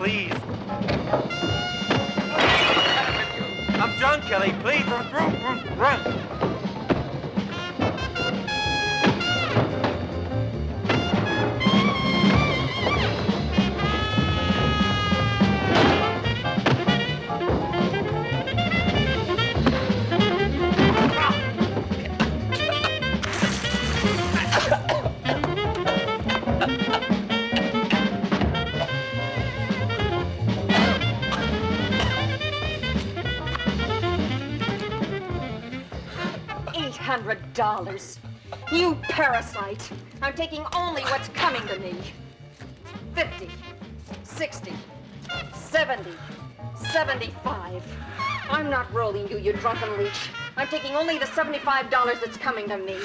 please. I'm John Kelly, please. Run. $800. You parasite. I'm taking only what's coming to me. 50, 60, 70, 75. I'm not rolling you, you drunken leech. I'm taking only the $75 that's coming to me.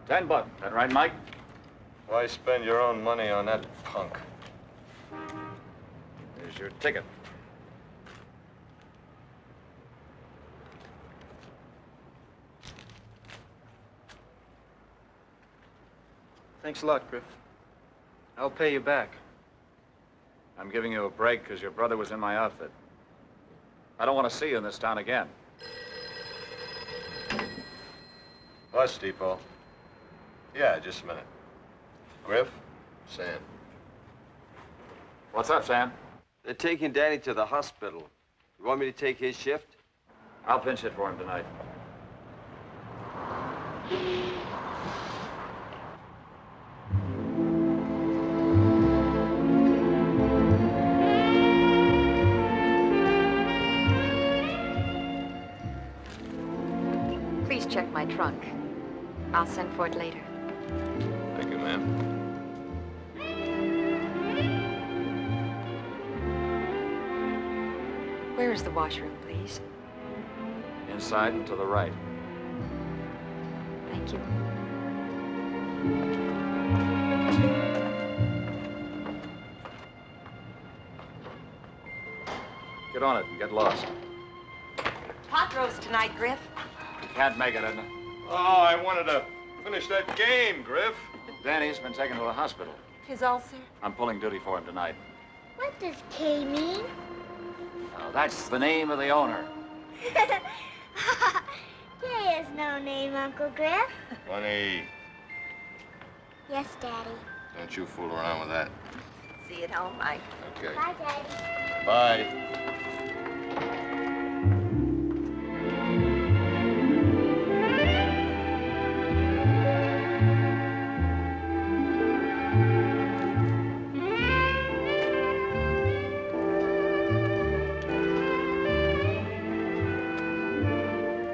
$10. That right, Mike? Why spend your own money on that punk? Here's your ticket. Thanks a lot, Griff. I'll pay you back. I'm giving you a break because your brother was in my outfit. I don't want to see you in this town again. Bus depot. Yeah, just a minute. Griff? Sam. What's up, Sam? They're taking Danny to the hospital. You want me to take his shift? I'll pinch it for him tonight. Please check my trunk. I'll send for it later. Thank you, ma'am. Where is the washroom, please? Inside and to the right. Thank you. Get on it and get lost. Pot roast tonight, Griff. You can't make it, Edna. Oh, I wanted to finish that game, Griff. Danny's been taken to the hospital. His ulcer? I'm pulling duty for him tonight. What does K mean? Now, that's the name of the owner. K is no name, Uncle Griff. Funny. Yes, Daddy. Don't you fool around with that. See you at home, Mike. Okay. Bye, Daddy. Bye.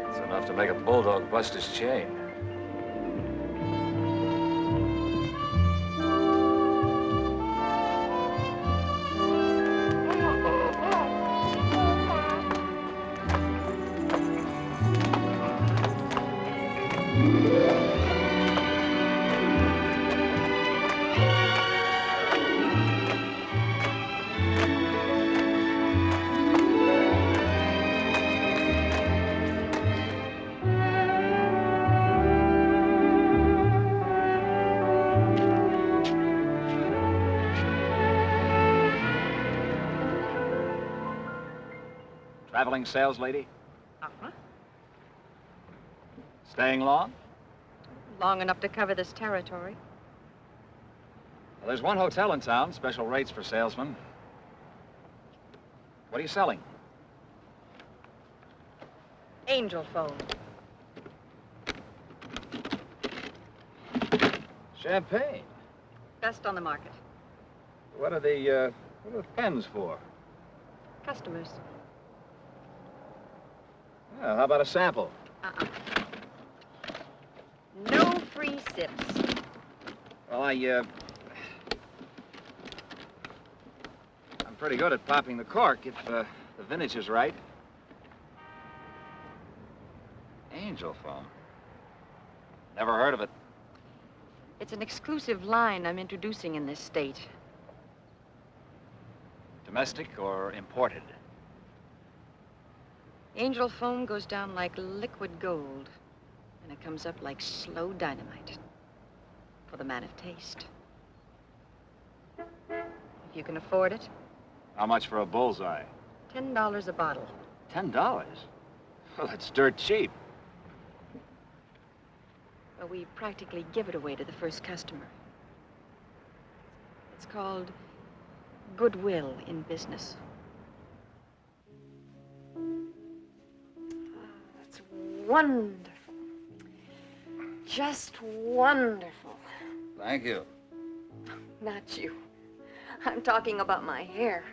It's enough to make a bulldog bust his chain. Traveling sales lady? Uh-huh. Staying long? Long enough to cover this territory. Well, there's one hotel in town, special rates for salesmen. What are you selling? Angel phone. Champagne. Best on the market. What are the pens for? Customers. Well, how about a sample? Uh-uh. No free sips. Well, I'm pretty good at popping the cork if the vintage is right. Angel phone. Never heard of it. It's an exclusive line I'm introducing in this state. Domestic or imported? Angel foam goes down like liquid gold, and it comes up like slow dynamite for the man of taste. If you can afford it, How much for a bullseye? $10 a bottle. $10? Well, that's dirt cheap. But we practically give it away to the first customer. It's called goodwill in business. That's wonderful. Just wonderful. Thank you. Not you. I'm talking about my hair.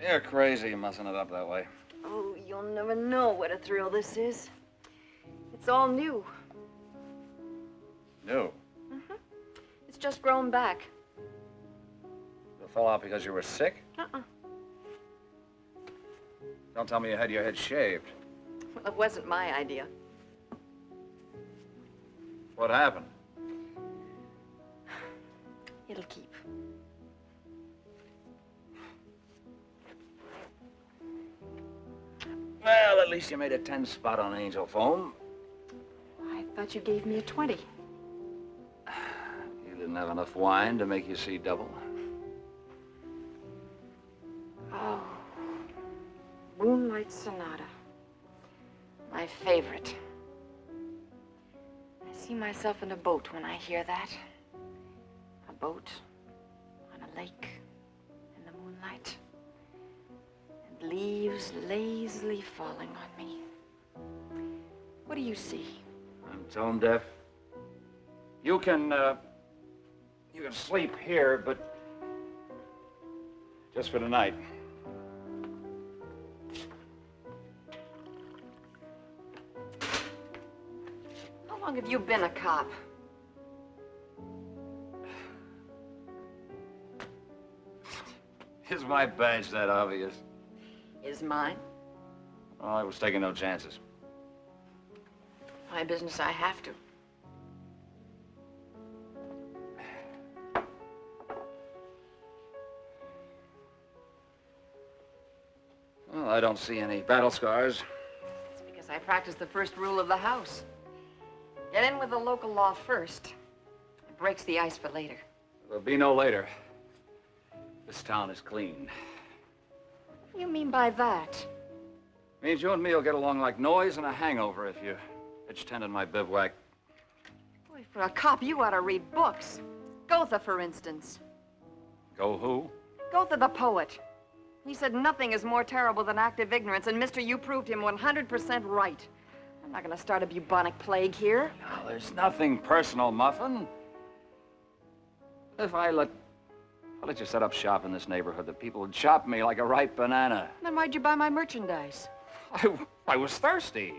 You're crazy mussing it up that way. Oh, you'll never know what a thrill this is. It's all new. New? It's just grown back. It fell out because you were sick? Uh-uh. Don't tell me you had your head shaved. Well, it wasn't my idea. What happened? It'll keep. Well, at least you made a 10 spot on Angel foam. I thought you gave me a 20. You didn't have enough wine to make you see double. Oh, Moonlight Sonata. My favorite. I see myself in a boat when I hear that. A boat on a lake in the moonlight. And leaves lazily falling on me. What do you see? I'm tone deaf. You can sleep here, but just for tonight. How long have you been a cop? Is my badge that obvious? Is mine. Well, I was taking no chances. My business, I have to. Well, I don't see any battle scars. It's because I practice the first rule of the house. Get in with the local law first. It breaks the ice for later. There'll be no later. This town is clean. What do you mean by that? Means you and me will get along like noise and a hangover if you pitch tent in my bivouac. Boy, for a cop, you ought to read books. Goethe, for instance. Go who? Goethe the poet. He said nothing is more terrible than active ignorance, and mister, you proved him 100% right. I'm not gonna start a bubonic plague here. No, there's nothing personal, Muffin. If I let you set up shop in this neighborhood, the people would chop me like a ripe banana. Then why'd you buy my merchandise? I was thirsty.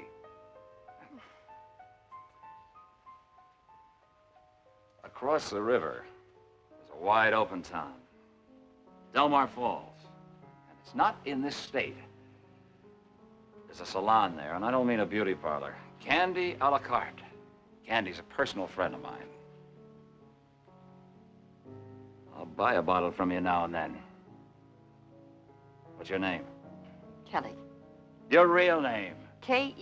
Across the river is a wide open town. Delmar Falls. And it's not in this state. There's a salon there, and I don't mean a beauty parlor. Candy a la carte. Candy's a personal friend of mine. I'll buy a bottle from you now and then. What's your name? Kelly. Your real name? Kelly.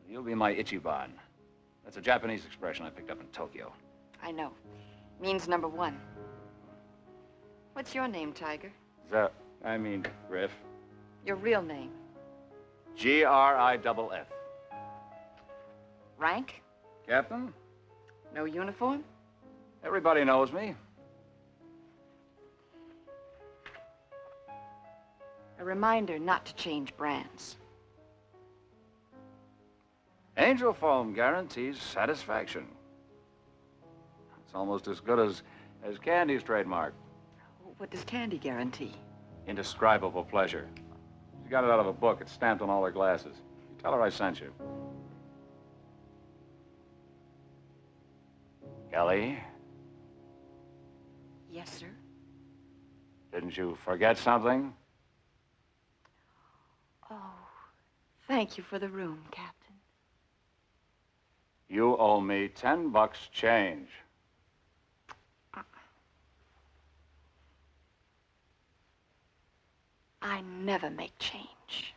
You'll be my Ichiban. That's a Japanese expression I picked up in Tokyo. I know. Means number one. What's your name, Tiger? Griff. Your real name? Griff. Rank? Captain? No uniform? Everybody knows me. A reminder not to change brands. Angel foam guarantees satisfaction. It's almost as good as Candy's trademark. What does Candy guarantee? Indescribable pleasure. She got it out of a book. It's stamped on all her glasses. You tell her I sent you. Kelly, Yes, sir. didn't you forget something? Oh, thank you for the room, Captain. You owe me $10 change. I never make change.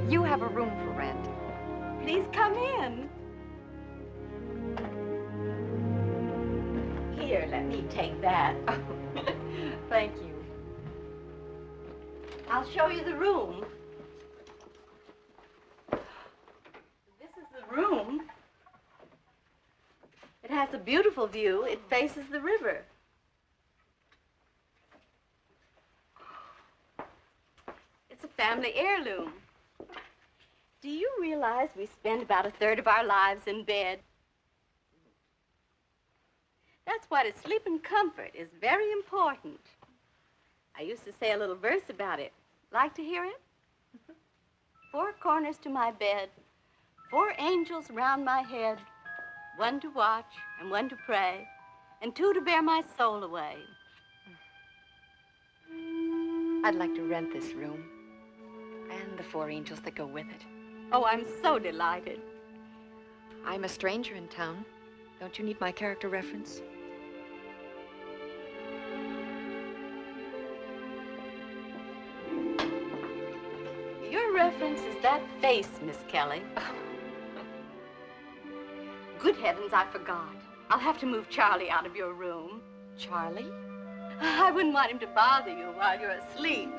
You have a room for rent. Please come in. Here, let me take that. Thank you. I'll show you the room. This is the room. It has a beautiful view. It faces the river. It's a family heirloom. Do you realize we spend about a third of our lives in bed? That's why to sleep in comfort is very important. I used to say a little verse about it. Like to hear it? 4 corners to my bed, 4 angels round my head, 1 to watch and 1 to pray, and 2 to bear my soul away. I'd like to rent this room and the 4 angels that go with it. Oh, I'm so delighted. I'm a stranger in town. Don't you need my character reference? Your reference is that face, Miss Kelly. Good heavens, I forgot. I'll have to move Charlie out of your room. Charlie? I wouldn't want him to bother you while you're asleep.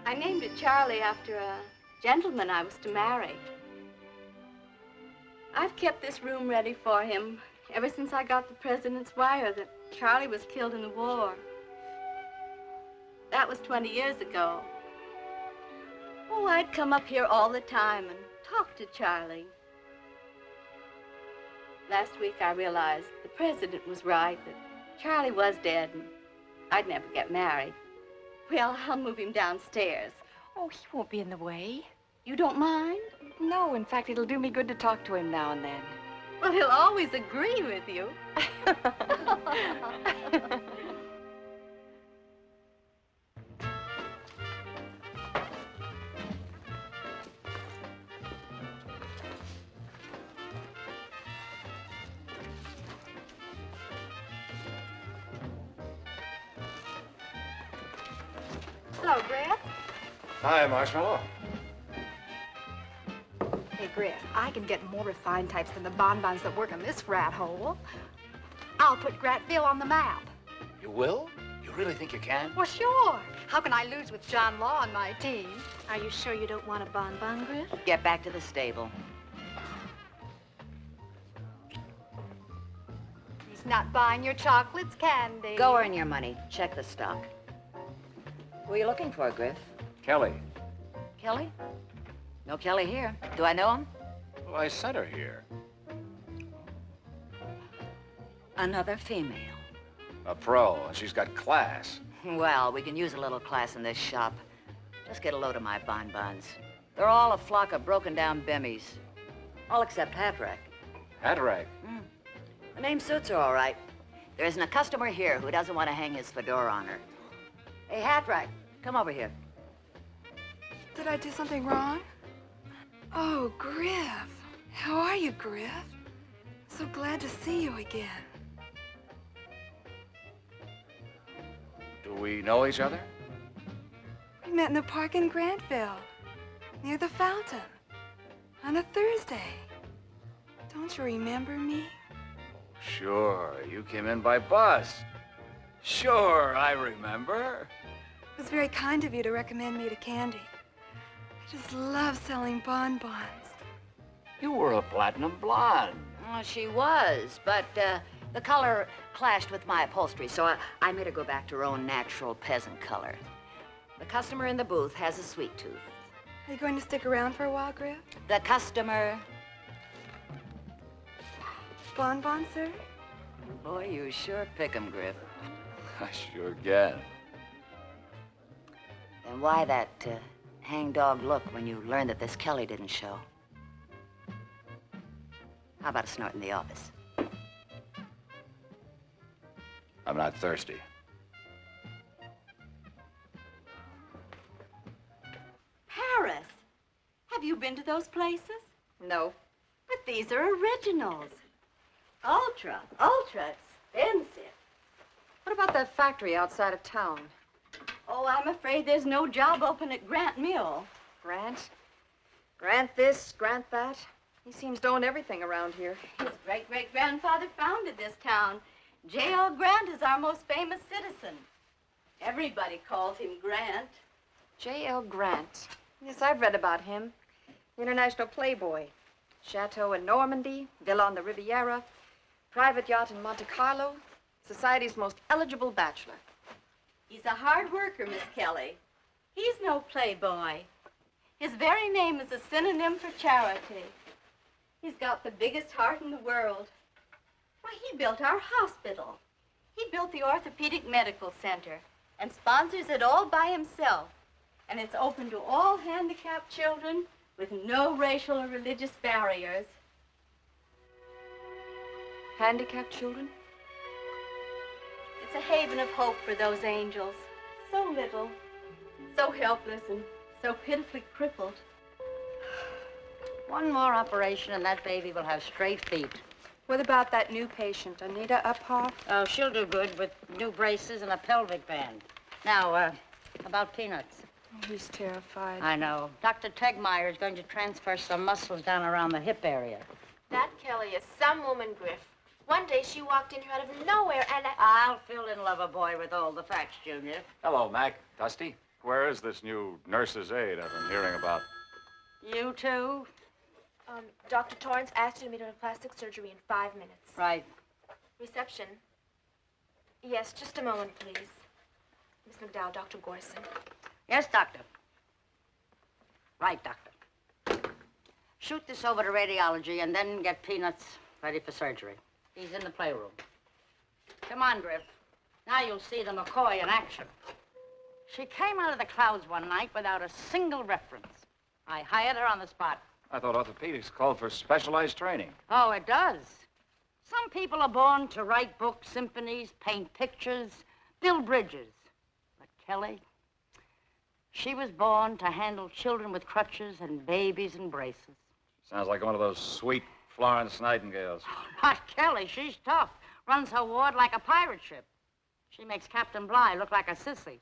I named it Charlie after a gentleman I was to marry. I've kept this room ready for him ever since I got the president's wire that Charlie was killed in the war. That was 20 years ago. Oh, I'd come up here all the time and talk to Charlie. Last week I realized the president was right, that Charlie was dead and I'd never get married. Well, I'll move him downstairs. Oh, he won't be in the way. You don't mind? No, in fact, it'll do me good to talk to him now and then. Well, he'll always agree with you. Hello, Griff. Hi, Marshmallow. Hey, Griff, I can get more refined types than the bonbons that work in this rat hole. I'll put Grantville on the map. You will? You really think you can? Well, sure. How can I lose with John Law on my team? Are you sure you don't want a bonbon, Griff? Get back to the stable. He's not buying your chocolates, Candy. Go earn your money. Check the stock. Who are you looking for, Griff? Kelly. Kelly? No Kelly here. Do I know him? Well, I sent her here. Another female. A pro, and she's got class. Well, we can use a little class in this shop. Just get a load of my bonbons. They're all a flock of broken-down bimmies. All except Hatrack. Hatrack? The name suits her all right. There isn't a customer here who doesn't want to hang his fedora on her. Hey, Hatrack, come over here. Did I do something wrong? Oh, Griff. How are you, Griff? So glad to see you again. Do we know each other? We met in the park in Grantville, near the fountain, on a Thursday. Don't you remember me? Sure, you came in by bus. Sure, I remember. It was very kind of you to recommend me to Candy. I just love selling bonbons. You were a platinum blonde. Well, she was, but the color clashed with my upholstery, so I made her go back to her own natural peasant color. The customer in the booth has a sweet tooth. Are you going to stick around for a while, Griff? The customer... Bonbon, sir? Boy, you sure pick 'em, Griff. I sure can. And why that hangdog look when you learned that this Kelly didn't show? How about a snort in the office? I'm not thirsty. Paris. Have you been to those places? No. But these are originals. Ultra expensive. What about that factory outside of town? Oh, I'm afraid there's no job open at Grant Mill. Grant? Grant this, Grant that. He seems to own everything around here. His great-great-grandfather founded this town. J.L. Grant is our most famous citizen. Everybody calls him Grant. J.L. Grant. Yes, I've read about him. International playboy. Chateau in Normandy, villa on the Riviera, private yacht in Monte Carlo, society's most eligible bachelor. He's a hard worker, Miss Kelly. He's no playboy. His very name is a synonym for charity. He's got the biggest heart in the world. Why, he built our hospital. He built the Orthopedic Medical Center and sponsors it all by himself. And it's open to all handicapped children with no racial or religious barriers. Handicapped children? It's a haven of hope for those angels. So little, so helpless, and so pitifully crippled. One more operation and that baby will have straight feet. What about that new patient, Anita Uphoff? Oh, she'll do good with new braces and a pelvic band. Now, about Peanuts. Oh, he's terrified. I know. Dr. Tegmeyer is going to transfer some muscles down around the hip area. That Kelly is some woman, Griff. One day she walked in here out of nowhere and I'll fill in Lover Boy with all the facts, Junior. Hello, Mac. Dusty. Where is this new nurse's aide I've been hearing about? You too? Dr. Torrance asked you to meet her in plastic surgery in 5 minutes. Right. Reception. Yes, just a moment, please. Miss McDowell, Dr. Gorson. Yes, doctor. Right, doctor. Shoot this over to radiology and then get Peanuts ready for surgery. He's in the playroom. Come on, Griff. Now you'll see the McCoy in action. She came out of the clouds one night without a single reference. I hired her on the spot. I thought orthopedics called for specialized training. Oh, it does. Some people are born to write books, symphonies, paint pictures, build bridges. But Kelly, she was born to handle children with crutches and babies in braces. Sounds like one of those sweet Florence Nightingales. Oh, not Kelly. She's tough. Runs her ward like a pirate ship. She makes Captain Bligh look like a sissy.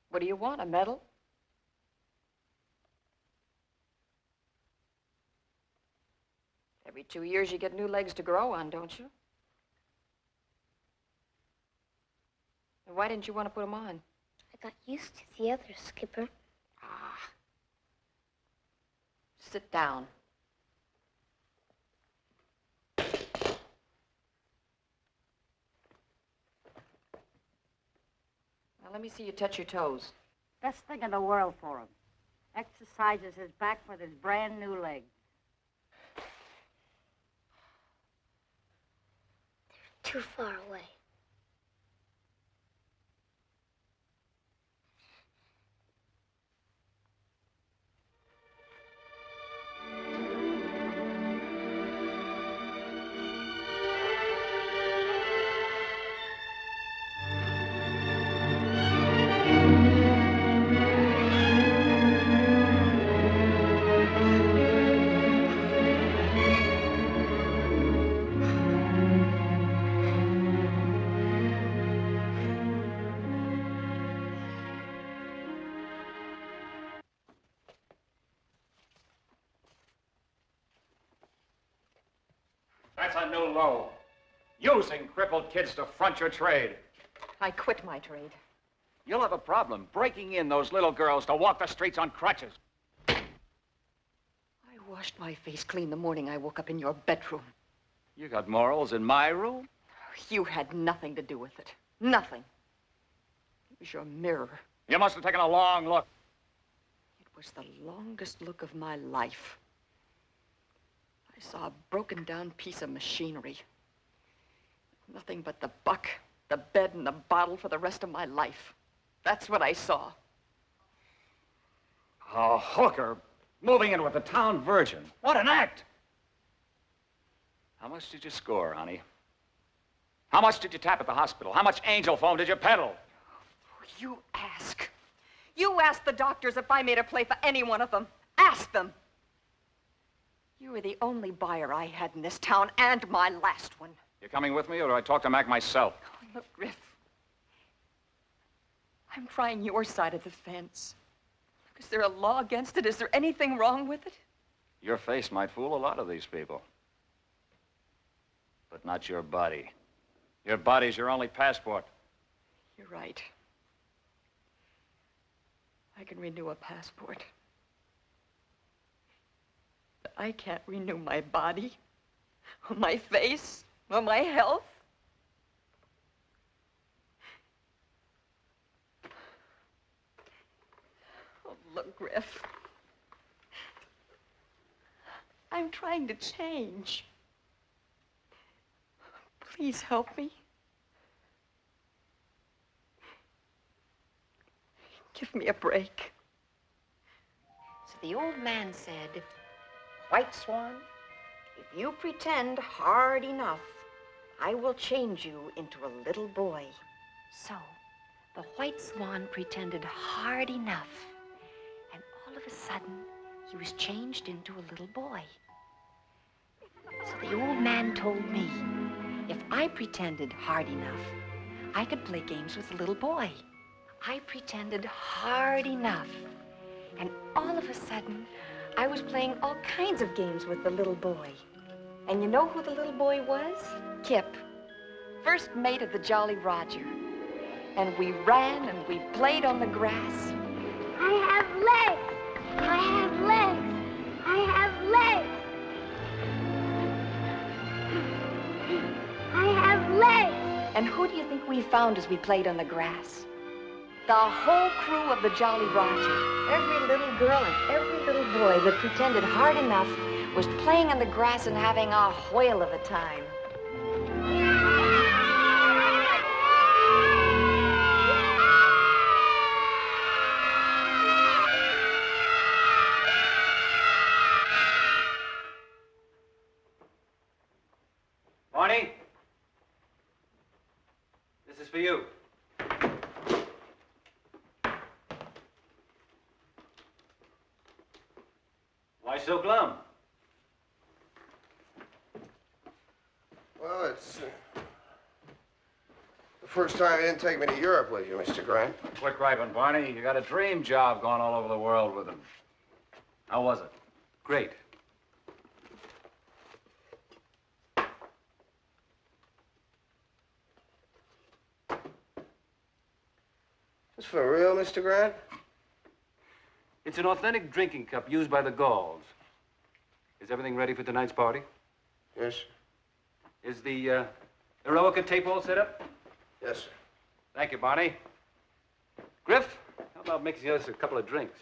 What do you want, a medal? Every 2 years you get new legs to grow on, don't you? And why didn't you want to put them on? I got used to the others, Skipper. Ah. Sit down. Now, let me see you touch your toes. Best thing in the world for him. Exercises his back with his brand new legs. Too far away. That's a new low. Using crippled kids to front your trade. I quit my trade. You'll have a problem breaking in those little girls to walk the streets on crutches. I washed my face clean the morning I woke up in your bedroom. You got morals in my room? You had nothing to do with it. Nothing. It was your mirror. You must have taken a long look. It was the longest look of my life. I saw a broken down piece of machinery. Nothing but the buck, the bed, and the bottle for the rest of my life. That's what I saw. A hooker moving in with a town virgin. What an act! How much did you score, honey? How much did you tap at the hospital? How much angel foam did you peddle? You ask. You ask the doctors if I made a play for any one of them. Ask them. You were the only buyer I had in this town, and my last one. You coming with me, or do I talk to Mac myself? Oh, look, Griff. I'm trying your side of the fence. Look, is there a law against it? Is there anything wrong with it? Your face might fool a lot of these people. But not your body. Your body's your only passport. You're right. I can renew a passport. But I can't renew my body, or my face, or my health. Oh, look, Griff. I'm trying to change. Please help me. Give me a break. So the old man said, White Swan, if you pretend hard enough, I will change you into a little boy. So the White Swan pretended hard enough, and all of a sudden, he was changed into a little boy. So the old man told me, if I pretended hard enough, I could play games with the little boy. I pretended hard enough, and all of a sudden, I was playing all kinds of games with the little boy. And you know who the little boy was? Kip, first mate of the Jolly Roger. And we ran and we played on the grass. I have legs. I have legs. I have legs. I have legs. And who do you think we found as we played on the grass? The whole crew of the Jolly Roger. Every little girl and every little boy that pretended hard enough was playing on the grass and having a whale of a time. Barney? This is for you. Why so glum? Well, it's the first time you didn't take me to Europe with you, Mr. Grant. Quit griping, Barney. You got a dream job going all over the world with him. How was it? Great. This for real, Mr. Grant? It's an authentic drinking cup used by the Gauls. Is everything ready for tonight's party? Yes, sir. Is the Eroica tape all set up? Yes, sir. Thank you, Barney. Griff, how about mixing us a couple of drinks?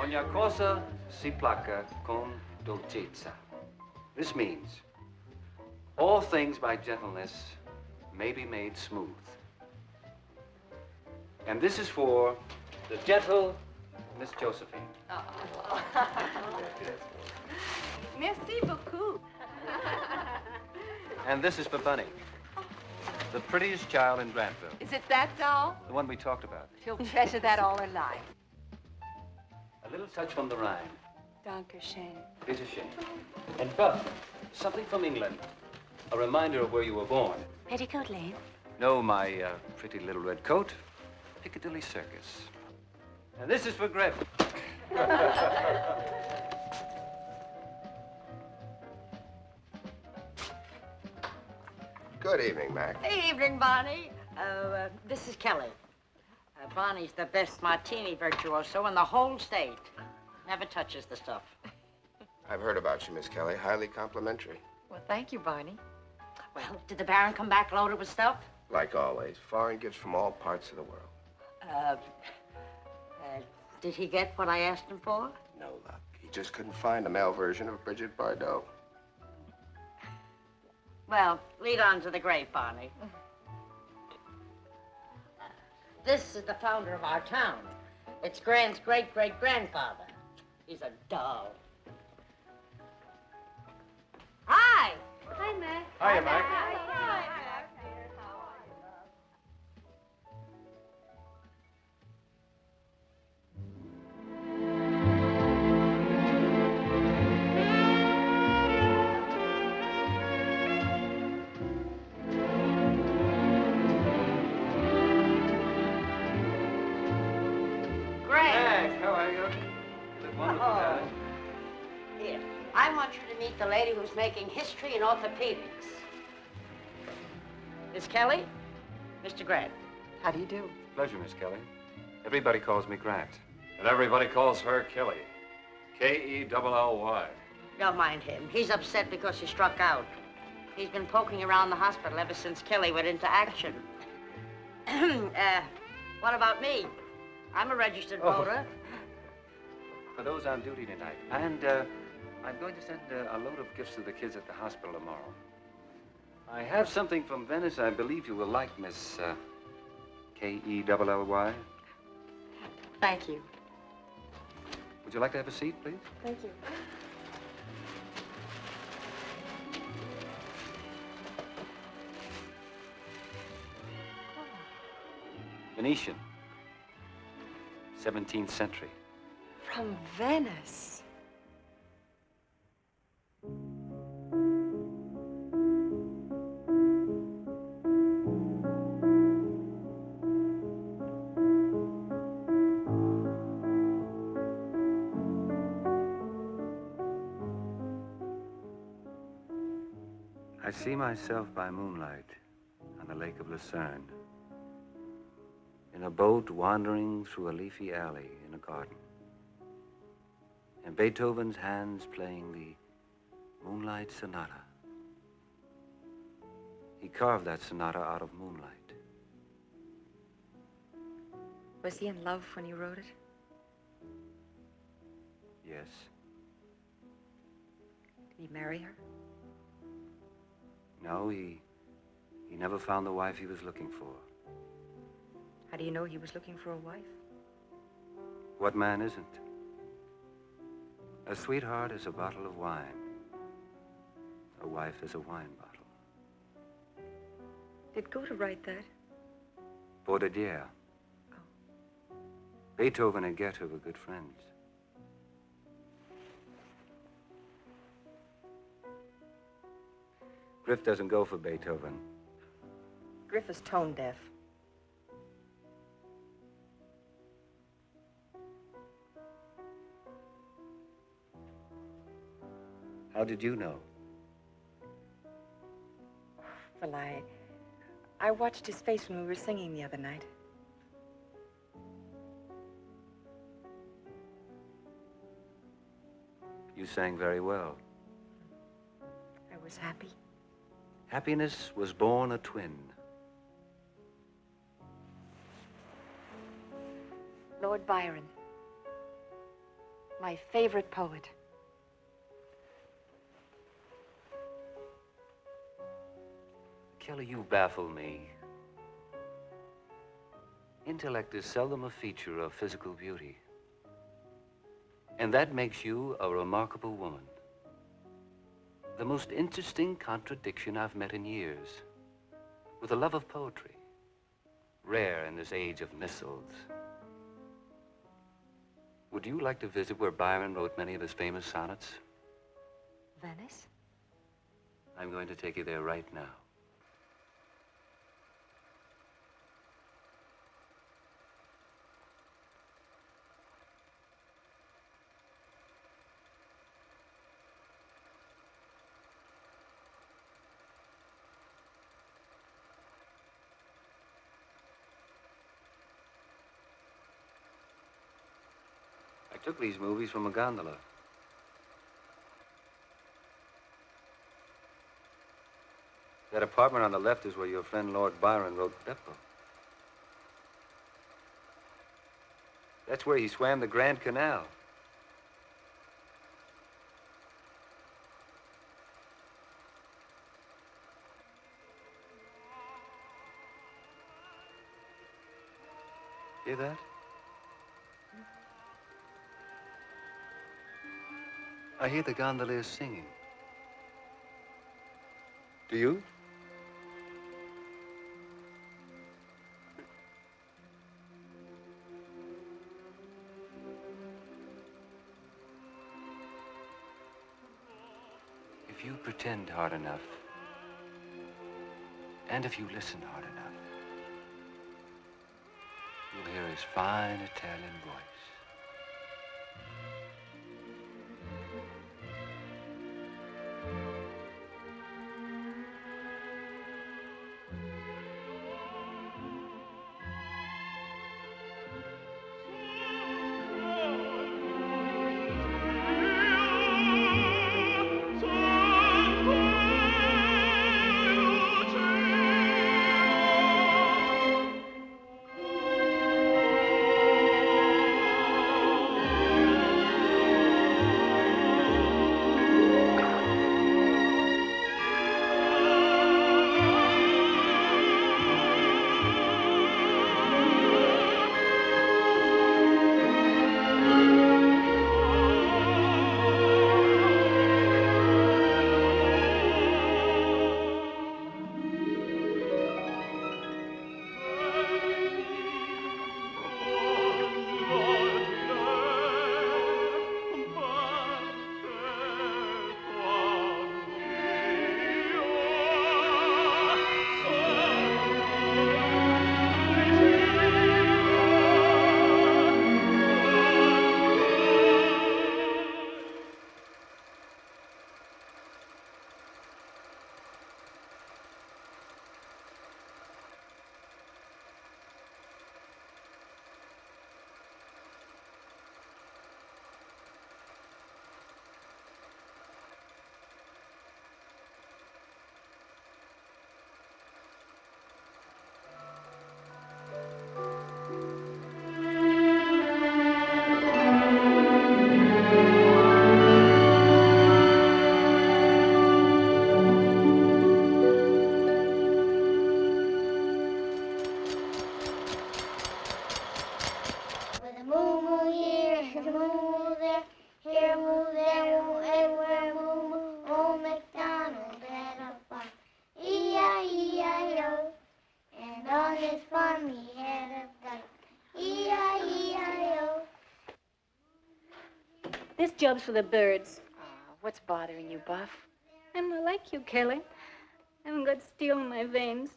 Ogni cosa si placa con dolcezza. This means all things by gentleness may be made smooth. And this is for the gentle Miss Josephine. Merci beaucoup. And this is for Bunny, the prettiest child in Grantville, Is it that doll? the one we talked about. She'll treasure that all her life. A little touch from the Rhine. Dankeschön. It's a shame. And Buff, something from England, a reminder of where you were born. Petticoat Lane. No, my pretty little red coat, Piccadilly Circus. And this is for Griff. Good evening, Mac. Evening, Bonnie. This is Kelly. Bonnie's the best martini virtuoso in the whole state. Never touches the stuff. I've heard about you, Miss Kelly. Highly complimentary. Well, thank you, Barney. Well, did the Baron come back loaded with stuff? Like always, foreign gifts from all parts of the world. Did he get what I asked him for? No luck. He just couldn't find a male version of Bridget Bardot. Well, lead on to the grape, Barney. This is the founder of our town. It's Grant's great-great-grandfather. He's a doll. Hi! Hi, Mac. Hiya, Mac. Grant! How are you? You look wonderful, darling. Here, I want you to meet the lady who's making history in orthopedics. Miss Kelly, Mr. Grant. How do you do? Pleasure, Miss Kelly. Everybody calls me Grant. And everybody calls her Kelly. Kelly. Don't mind him. He's upset because he struck out. He's been poking around the hospital ever since Kelly went into action. What about me? I'm a registered voter. For those on duty tonight. And I'm going to send a load of gifts to the kids at the hospital tomorrow. I have something from Venice I believe you will like, Miss Kelly. Thank you. Would you like to have a seat, please? Thank you. Venetian. 17th century. From Venice. I see myself by moonlight on the Lake of Lucerne, in a boat wandering through a leafy alley in a garden, and Beethoven's hands playing the Moonlight Sonata. He carved that sonata out of moonlight. Was he in love when you wrote it? Yes. Did he marry her? No, he never found the wife he was looking for. How do you know he was looking for a wife? What man isn't? A sweetheart is a bottle of wine. A wife is a wine bottle. Did Goethe write that? Baudelaire. Oh. Beethoven and Goethe were good friends. Griff doesn't go for Beethoven. Griff is tone deaf. How did you know? Well, I watched his face when we were singing the other night. You sang very well. I was happy. Happiness was born a twin. Lord Byron, my favorite poet. Kelly, you baffle me. Intellect is seldom a feature of physical beauty. And that makes you a remarkable woman. The most interesting contradiction I've met in years. With a love of poetry, rare in this age of missiles. Would you like to visit where Byron wrote many of his famous sonnets? Venice? I'm going to take you there right now. I took these movies from a gondola. That apartment on the left is where your friend Lord Byron wrote Beppo. That's where he swam the Grand Canal. Hear that? I hear the gondoliers singing. Do you? If you pretend hard enough, and if you listen hard enough, you'll hear his fine Italian voice. This job's for the birds. What's bothering you, Buff? I'm not like you, Kelly. I haven't got steel in my veins.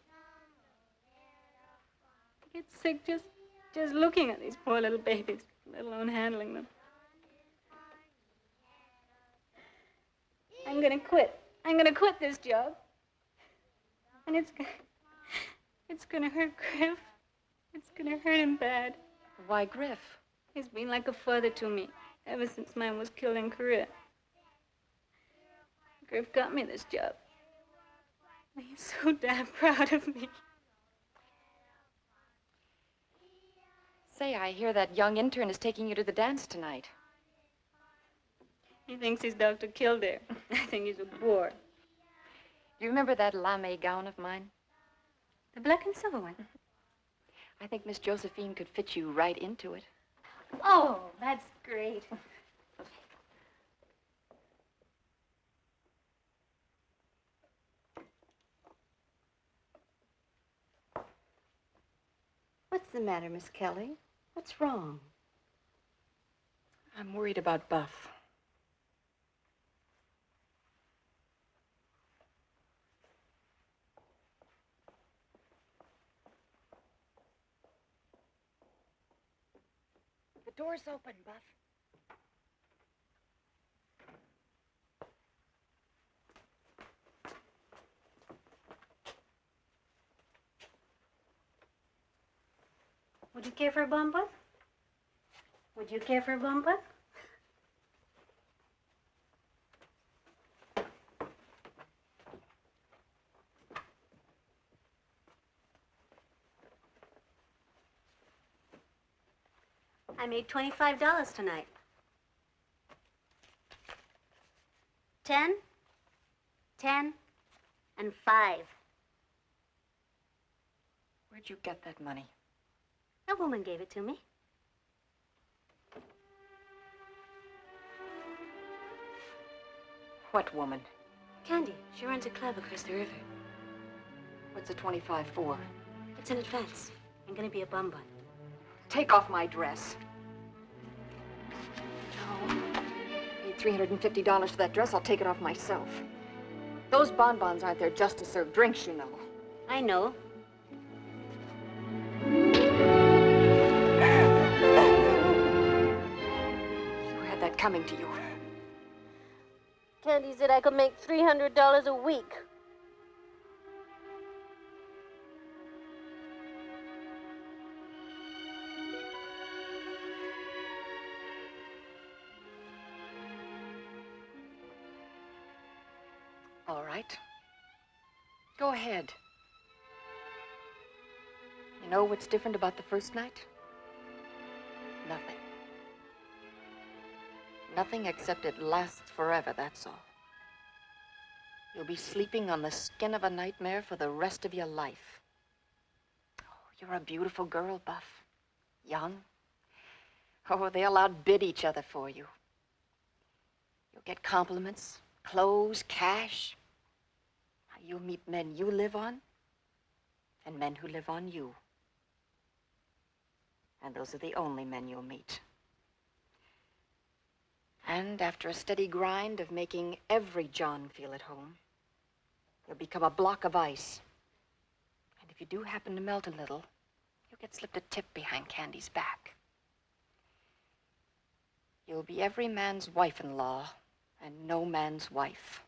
I get sick just looking at these poor little babies, let alone handling them. I'm gonna quit. I'm gonna quit this job. And it's gonna hurt Griff. It's gonna hurt him bad. Why Griff? He's been like a father to me ever since mine was killed in Korea. Griff got me this job. He's so damn proud of me. Say, I hear that young intern is taking you to the dance tonight. He thinks he's Dr. Kildare. I think he's a bore. Do you remember that lame gown of mine? The black and silver one. I think Miss Josephine could fit you right into it. Oh, that's great. What's the matter, Miss Kelly? What's wrong? I'm worried about Buff. The door's open, Buff. Would you care for a bumper? Would you care for a bumper? I made $25 tonight. 10, 10, and 5. Where'd you get that money? A woman gave it to me. What woman? Candy. She runs a club across the river. What's the 25 for? It's in advance. I'm gonna be a bum bun. Take off my dress. No. Paid $350 for that dress. I'll take it off myself. Those bonbons aren't there just to serve drinks, you know. I know. You had that coming to you. Candy said I could make $300 a week. All right. Go ahead. You know what's different about the first night? Nothing. Nothing except it lasts forever, that's all. You'll be sleeping on the skin of a nightmare for the rest of your life. Oh, you're a beautiful girl, Buff. Young. Oh, they'll outbid each other for you. You'll get compliments, clothes, cash. You'll meet men you live on, and men who live on you. And those are the only men you'll meet. And after a steady grind of making every John feel at home, you'll become a block of ice. And if you do happen to melt a little, you'll get slipped a tip behind Candy's back. You'll be every man's wife-in-law and no man's wife.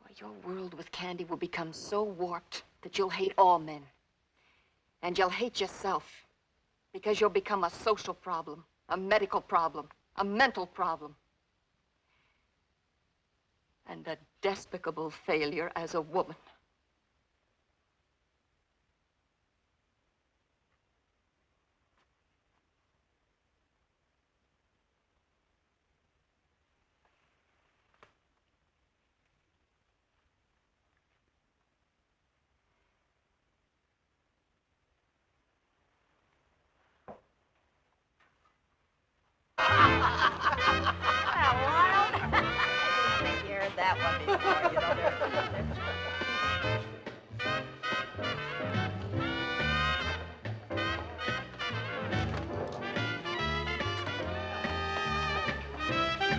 Well, your world with Candy will become so warped that you'll hate all men. And you'll hate yourself because you'll become a social problem, a medical problem, a mental problem, and a despicable failure as a woman. That one before, you know.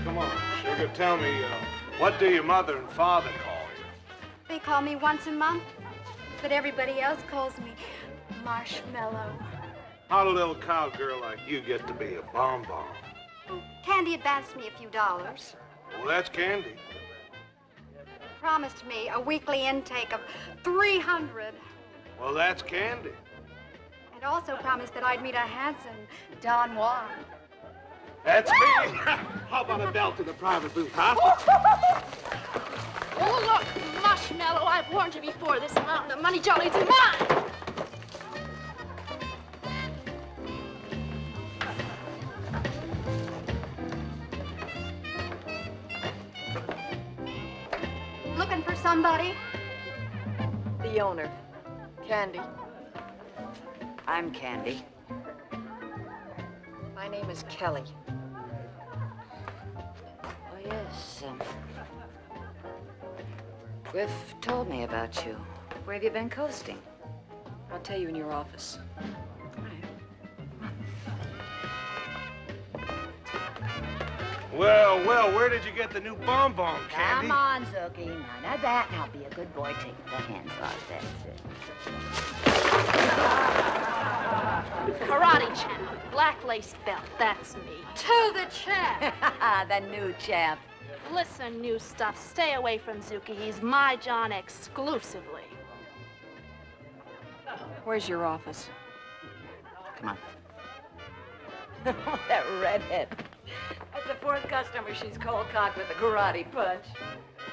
Come on, sugar, tell me, what do your mother and father call you? They call me once a month, but everybody else calls me Marshmallow. How'd a little cowgirl like you get to be a bonbon? Candy advanced me a few dollars. Well, that's Candy. Promised me a weekly intake of 300. Well, that's Candy. And also promised that I'd meet a handsome Don Juan. That's me. How about a belt to the private booth, huh? Oh, look, Marshmallow, I've warned you before. This amount of money jolly's mine. somebody? The owner, Candy. I'm Candy. My name is Kelly. Oh, yes. Griff told me about you. Where have you been coasting? I'll tell you in your office. Well, where did you get the new bonbon, Candy? Come on, Zookie. None of that. Now be a good boy. Take the hands off. That's it. Karate champ, black lace belt, that's me. To the champ. The new champ. Listen, new stuff, stay away from Zuki. He's my John exclusively. Where's your office? Come on. That redhead. That's the fourth customer she's cold-cocked with a karate punch.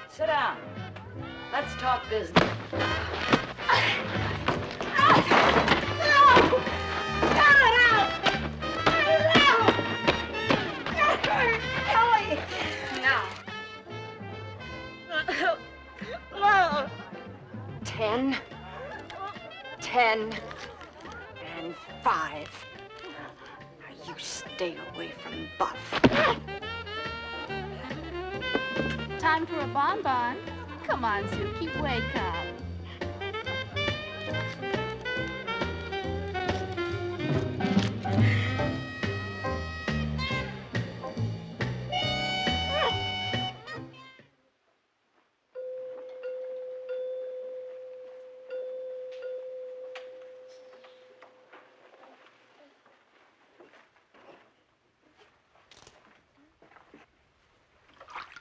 Sit down. Let's talk business. Kelly! Now. 10, 10, and 5. Now you stay away from Buff. Time for a bonbon. Come on, Zuki, wake up.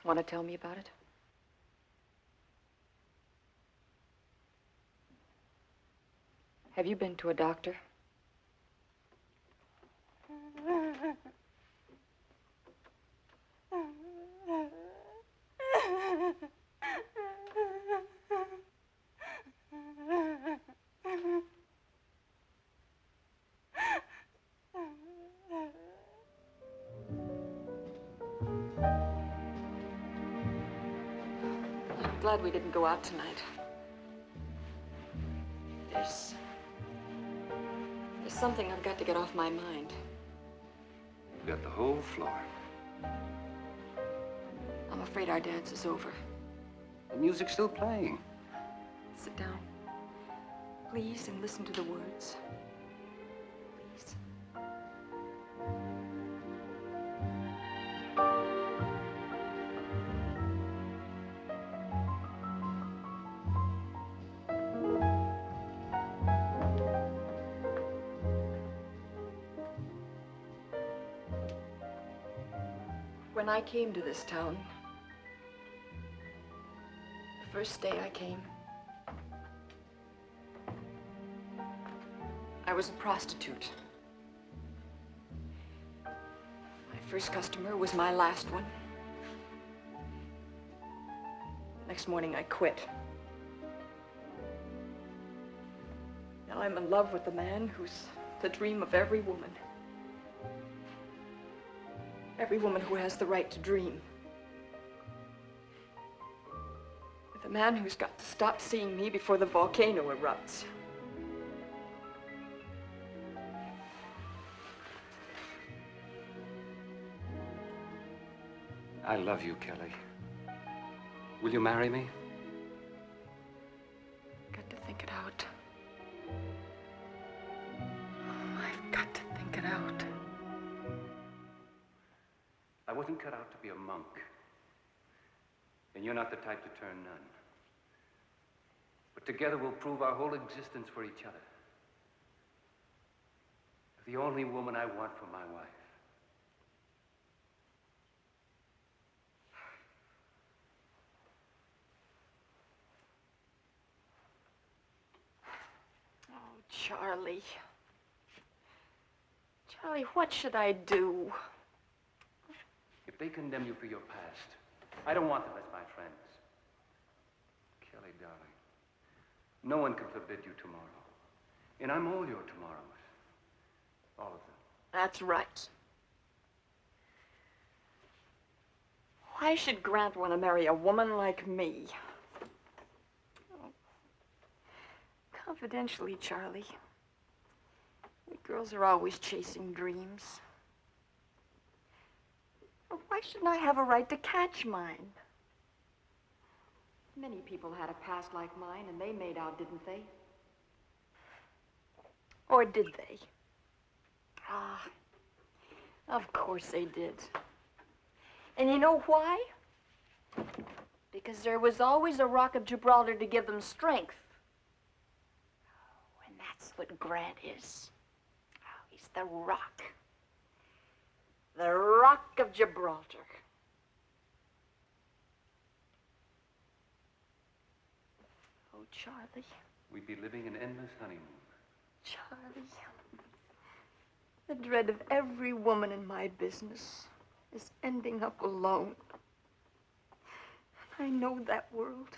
Want to tell me about it? Have you been to a doctor? I'm glad we didn't go out tonight. There's something I've got to get off my mind. You've got the whole floor. I'm afraid our dance is over. The music's still playing. Sit down, please, and listen to the words. Please. When I came to this town, the first day I came, I was a prostitute. My first customer was my last one. Next morning, I quit. Now I'm in love with the man who's the dream of every woman. Every woman who has the right to dream. With a man who's got to stop seeing me before the volcano erupts. I love you, Kelly. Will you marry me? Got to think it out. Oh, I've got to think it out. I wasn't cut out to be a monk. And you're not the type to turn nun. But together we'll prove our whole existence for each other. You're the only woman I want for my wife. Oh, Charlie. Charlie, what should I do? If they condemn you for your past, I don't want them as my friends. Kelly, darling, no one can forbid you tomorrow. And I'm all your tomorrows. All of them. That's right. Why should Grant want to marry a woman like me? confidentially, Charlie. We girls are always chasing dreams. Well, why shouldn't I have a right to catch mine? Many people had a past like mine, and they made out, didn't they? Or did they? Ah, of course they did. And you know why? Because there was always a Rock of Gibraltar to give them strength. And that's what Grant is. Oh, he's the Rock. The Rock of Gibraltar. Oh, Charlie. We'd be living an endless honeymoon. Charlie. The dread of every woman in my business is ending up alone. I know that world.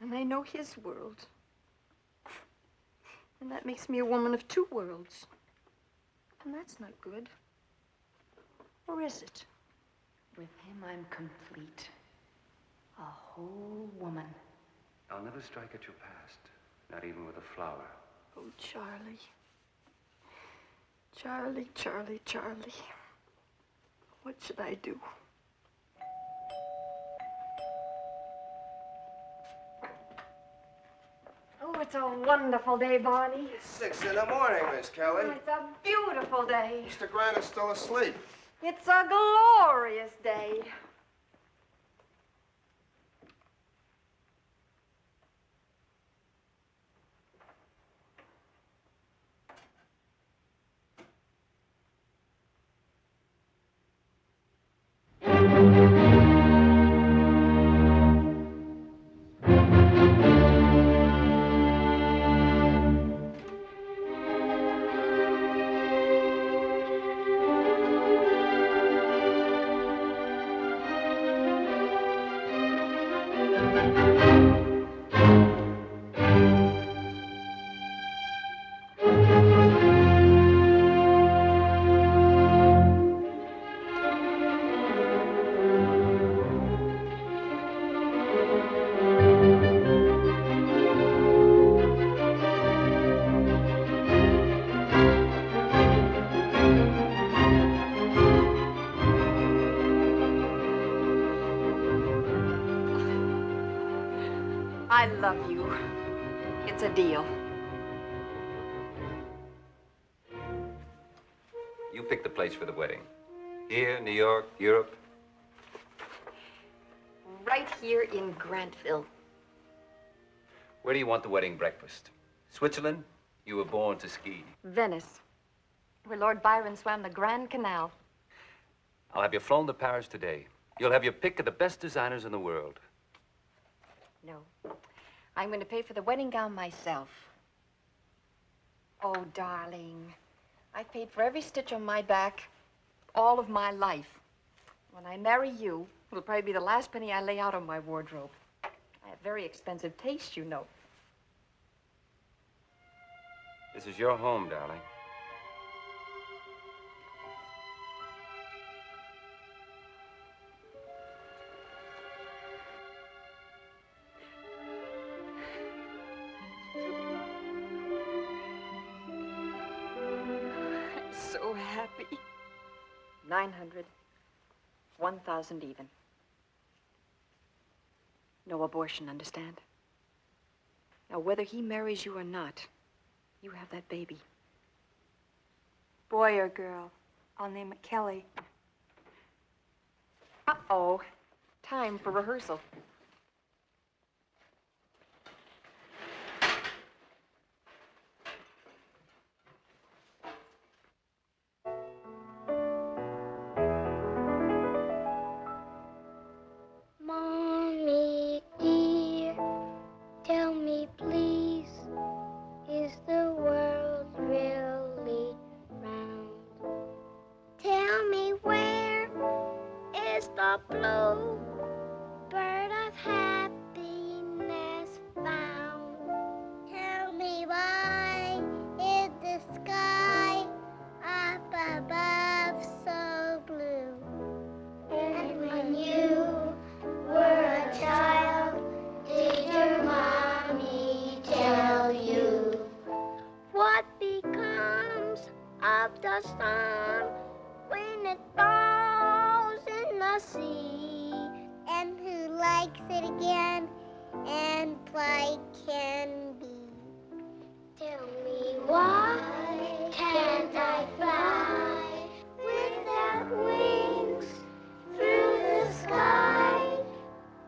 And I know his world. And that makes me a woman of two worlds. And that's not good. Or is it? With him, I'm complete. A whole woman. I'll never strike at your past, not even with a flower. Oh, Charlie. Charlie, Charlie, Charlie. What should I do? Oh, it's a wonderful day, Barney. It's 6 in the morning, Miss Kelly. Oh, it's a beautiful day. Mr. Grant is still asleep. It's a glorious day. I love you. It's a deal. You pick the place for the wedding. Here, New York, Europe. Right here in Grantville. Where do you want the wedding breakfast? Switzerland? You were born to ski. Venice, where Lord Byron swam the Grand Canal. I'll have you flown to Paris today. You'll have your pick of the best designers in the world. No. I'm going to pay for the wedding gown myself. Oh, darling. I've paid for every stitch on my back all of my life. When I marry you, it'll probably be the last penny I lay out on my wardrobe. I have very expensive taste, you know. This is your home, darling. So happy. 900, 1,000 even. No abortion, understand? Now, whether he marries you or not, you have that baby. Boy or girl? I'll name it Kelly. Uh-oh. Time for rehearsal. Mommy dear, tell me please, is the world really round? Tell me where is the blue bird of happiness found? Tell me why is the sky up above so blue? And when you were a child, did your mommy when it falls in the sea, and who likes it again and like can be. Tell me why can't I fly without wings through the sky?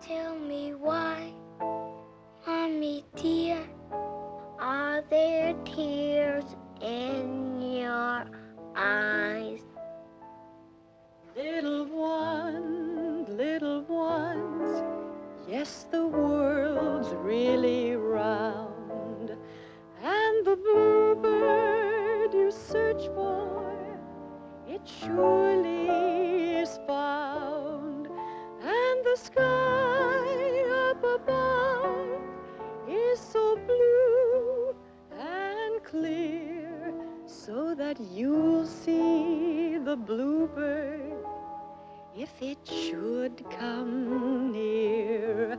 Tell me why, Mommy dear, are there tears in your eyes? Little ones, yes, the world's really round, and the bluebird you search for, it surely is found, and the sky up above is so blue and clear, so that you'll see the bluebird if it should come near,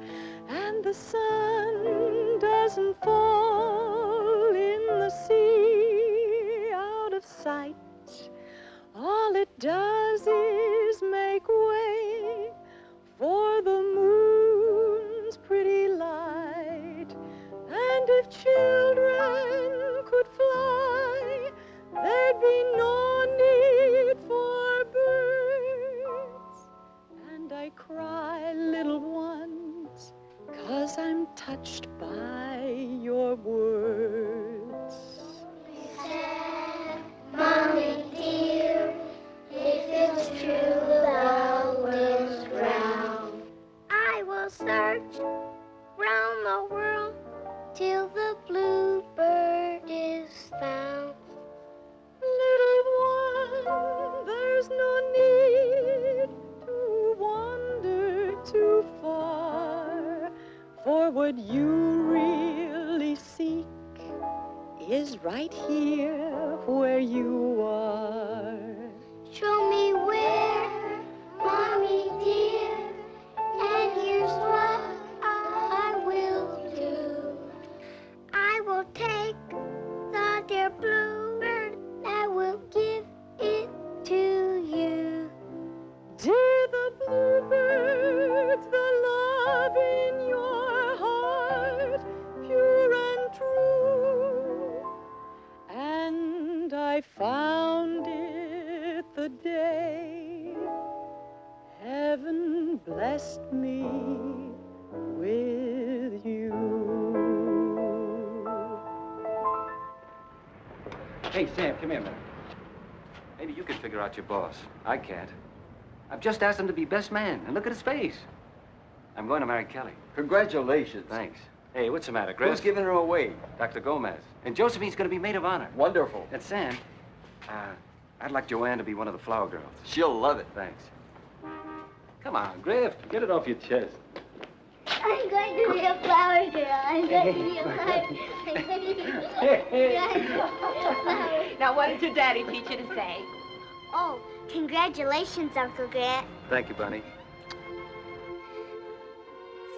and the sun doesn't fall in the sea out of sight. All it does is make way for the moon's pretty light. And if children could fly, there'd be no need for birds. And I cry, little ones, 'cause I'm touched by your words. Mommy dear, if it's true thou wilt drown, I will search round the world till the bluebird is found. Little one, there's no need to wander too far, for what you really seek is right here where you are. Show me where, Mommy dear, and here's what I will do. I will take the dear bluebird, I will give it to you. Dear the bluebirds, the love in your heart, pure and true. And I found it the day heaven blessed me with you. Hey, Sam, come here a minute. Maybe you can figure out your boss. I can't. I've just asked him to be best man, and look at his face. I'm going to marry Kelly. Congratulations. Thanks. Hey, what's the matter, Griff? Who's giving her away? Dr. Gomez. And Josephine's going to be maid of honor. Wonderful. And Sam, I'd like Joanne to be one of the flower girls. She'll love it. Thanks. Come on, Griff, get it off your chest. I'm going to be a flower girl. I'm going to be a flower. I'm going to be a flower. Now, what did your daddy teach you to say? Oh, congratulations, Uncle Grant. Thank you, Bunny.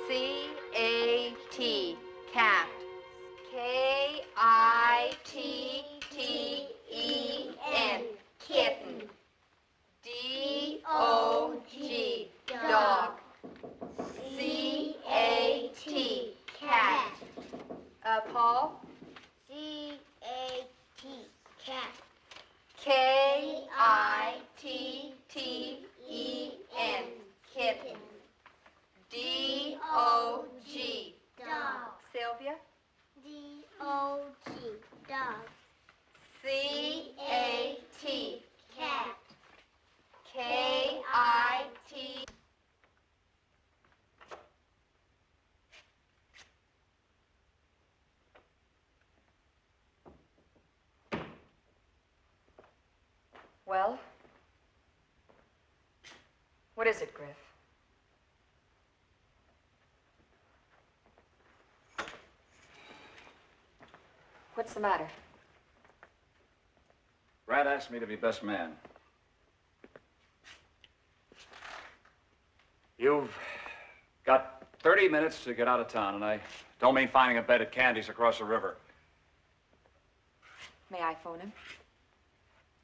C-A-T, cat. K-I-T-T-E-N, kitten. D-O-G, dog. C-A-T, cat. Paul? C-A-T, cat. K-I-T-T-E-N, kitten. D-O-G, dog. Sylvia? D-O-G, dog. C-A-T, cat. K-I-T. Well? What is it, Griff? What's the matter? Brad asked me to be best man. You've got 30 minutes to get out of town, and I don't mean finding a bed at Candy's across the river. May I phone him?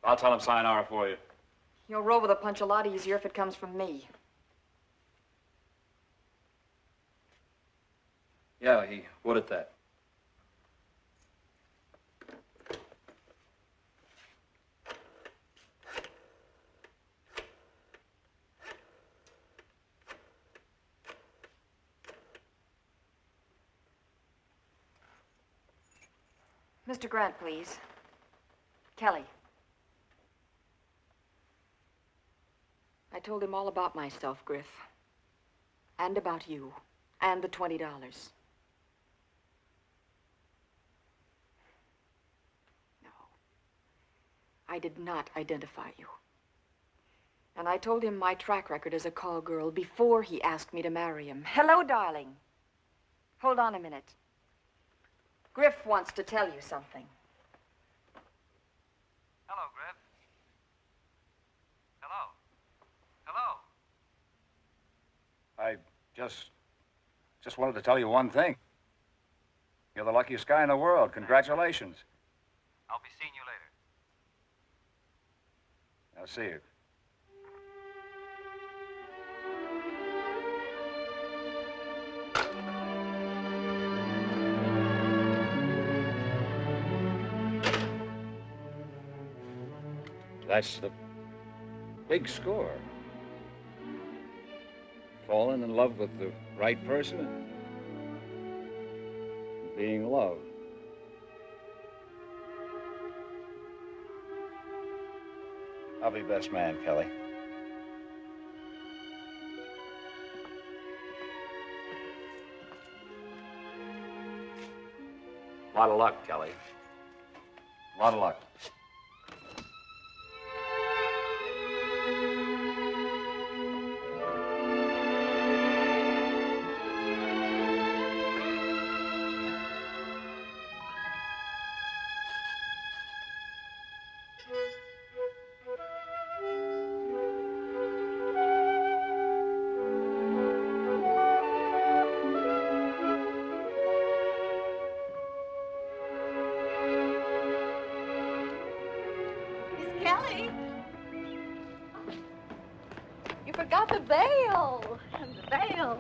I'll tell him sayonara for you. You'll roll with a punch a lot easier if it comes from me. Yeah, he would at that. Mr. Grant, please. Kelly. I told him all about myself, Griff. And about you. And the $20. No. I did not identify you. And I told him my track record as a call girl before he asked me to marry him. Hello, darling. Hold on a minute. Griff wants to tell you something. Hello, Griff. Hello. Hello. I just wanted to tell you one thing. You're the luckiest guy in the world. Congratulations. I'll be seeing you later. I'll see you. That's the big score. Falling in love with the right person and being loved. I'll be best man, Kelly. A lot of luck, Kelly. A lot of luck. Kelly. You forgot the veil. The veil.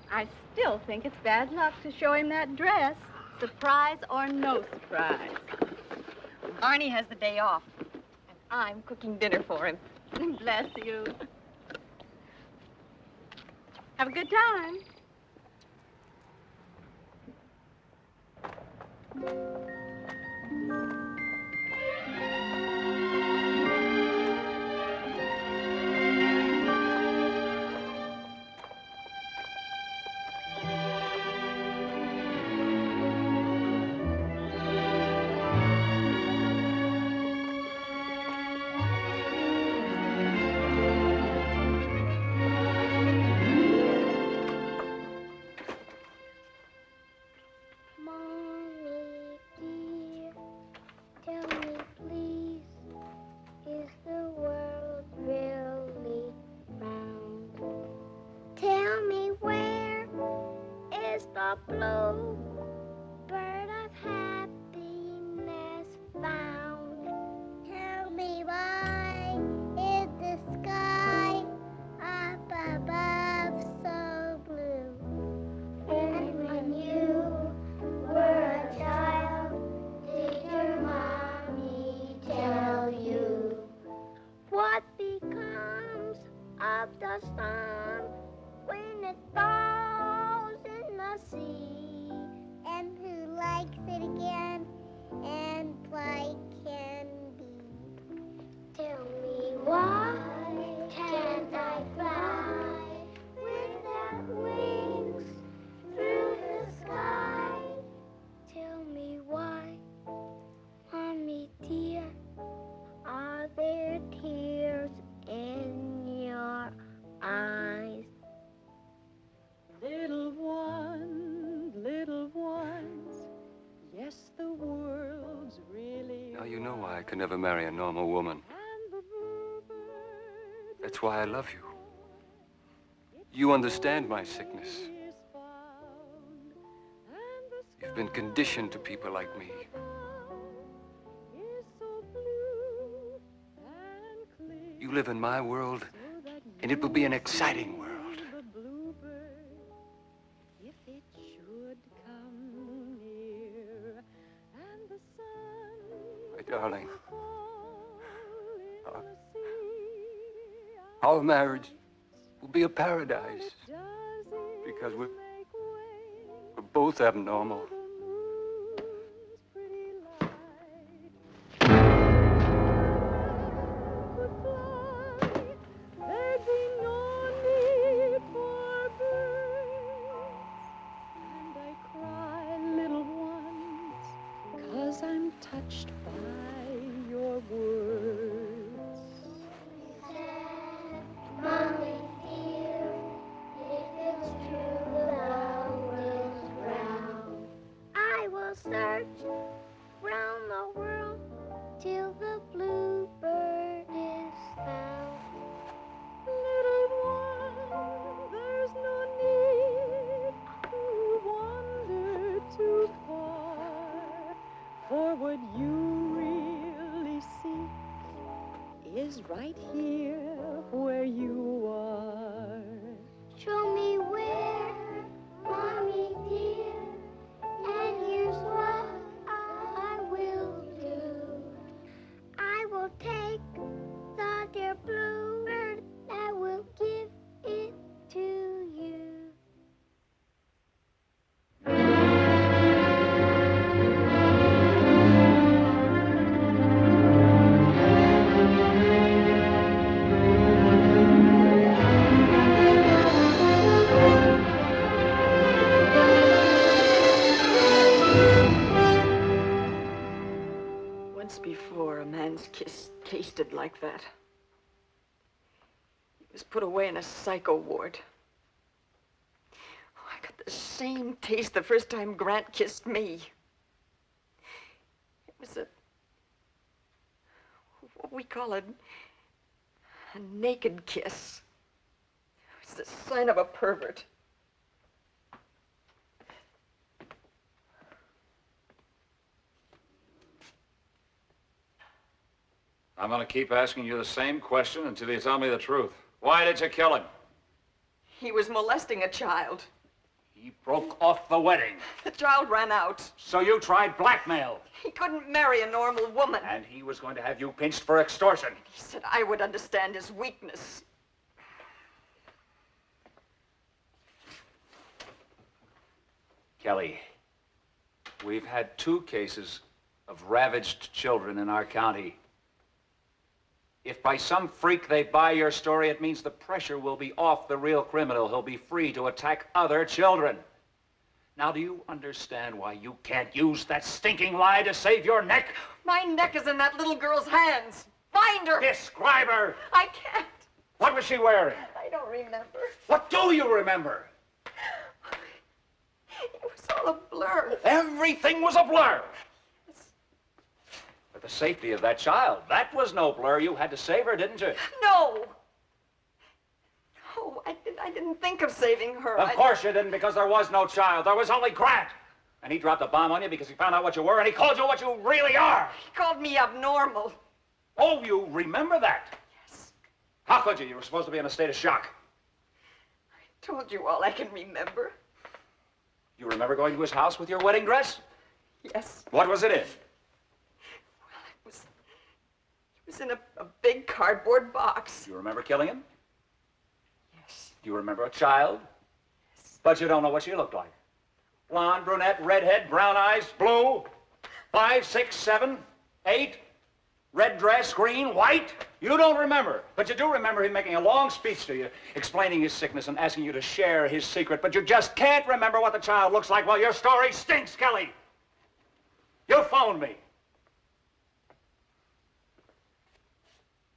I still think it's bad luck to show him that dress. Surprise or no surprise. Arnie has the day off, and I'm cooking dinner for him. Bless you. Have a good time. I could never marry a normal woman. That's why I love you. You understand my sickness. You've been conditioned to people like me. live in my world, and it will be an exciting world. If it should come near and the sun My darling, our marriage will be a paradise because we're both abnormal. there'd be no need for birds. And I cry, little ones, 'cause I'm touched by your words. Mommy dear, if it's true the world is round, I will search round the world till the bluebird is found. Little one, there's no need to wander too far, for what you really seek is right here where you are. Show me where, Mommy dear, and here's what I will do. I will take the dear bluebird, I will give it to you. Once before, a man's kiss tasted like that. He was put away in a psycho ward. Oh, I got the same taste the first time Grant kissed me. It was what we call a naked kiss. It was the sign of a pervert. I'm going to keep asking you the same question until you tell me the truth. Why did you kill him? He was molesting a child. He broke off the wedding. The child ran out. So you tried blackmail. He couldn't marry a normal woman. And he was going to have you pinched for extortion. He said I would understand his weakness. Kelly, we've had 2 cases of ravaged children in our county. If by some freak they buy your story, it means the pressure will be off the real criminal. He'll be free to attack other children. Now, do you understand why you can't use that stinking lie to save your neck? My neck is in that little girl's hands. Find her. Describe her. I can't. What was she wearing? I don't remember. What do you remember? It was all a blur. Everything was a blur. But the safety of that child, that was no blur. You had to save her, didn't you? No. No, I didn't think of saving her. Of course you didn't, because there was no child. There was only Grant. And he dropped a bomb on you because he found out what you were, and he called you what you really are. He called me abnormal. Oh, you remember that? Yes. How could you? You were supposed to be in a state of shock. I told you all I can remember. You remember going to his house with your wedding dress? Yes. What was it in? Well, it was in a big cardboard box. You remember killing him? Yes. Do you remember a child? Yes. But you don't know what she looked like. Blonde, brunette, redhead, brown eyes, blue, 5, 6, 7, 8, red dress, green, white. You don't remember, but you do remember him making a long speech to you, explaining his sickness and asking you to share his secret, but you just can't remember what the child looks like. Well, your story stinks, Kelly. You phoned me.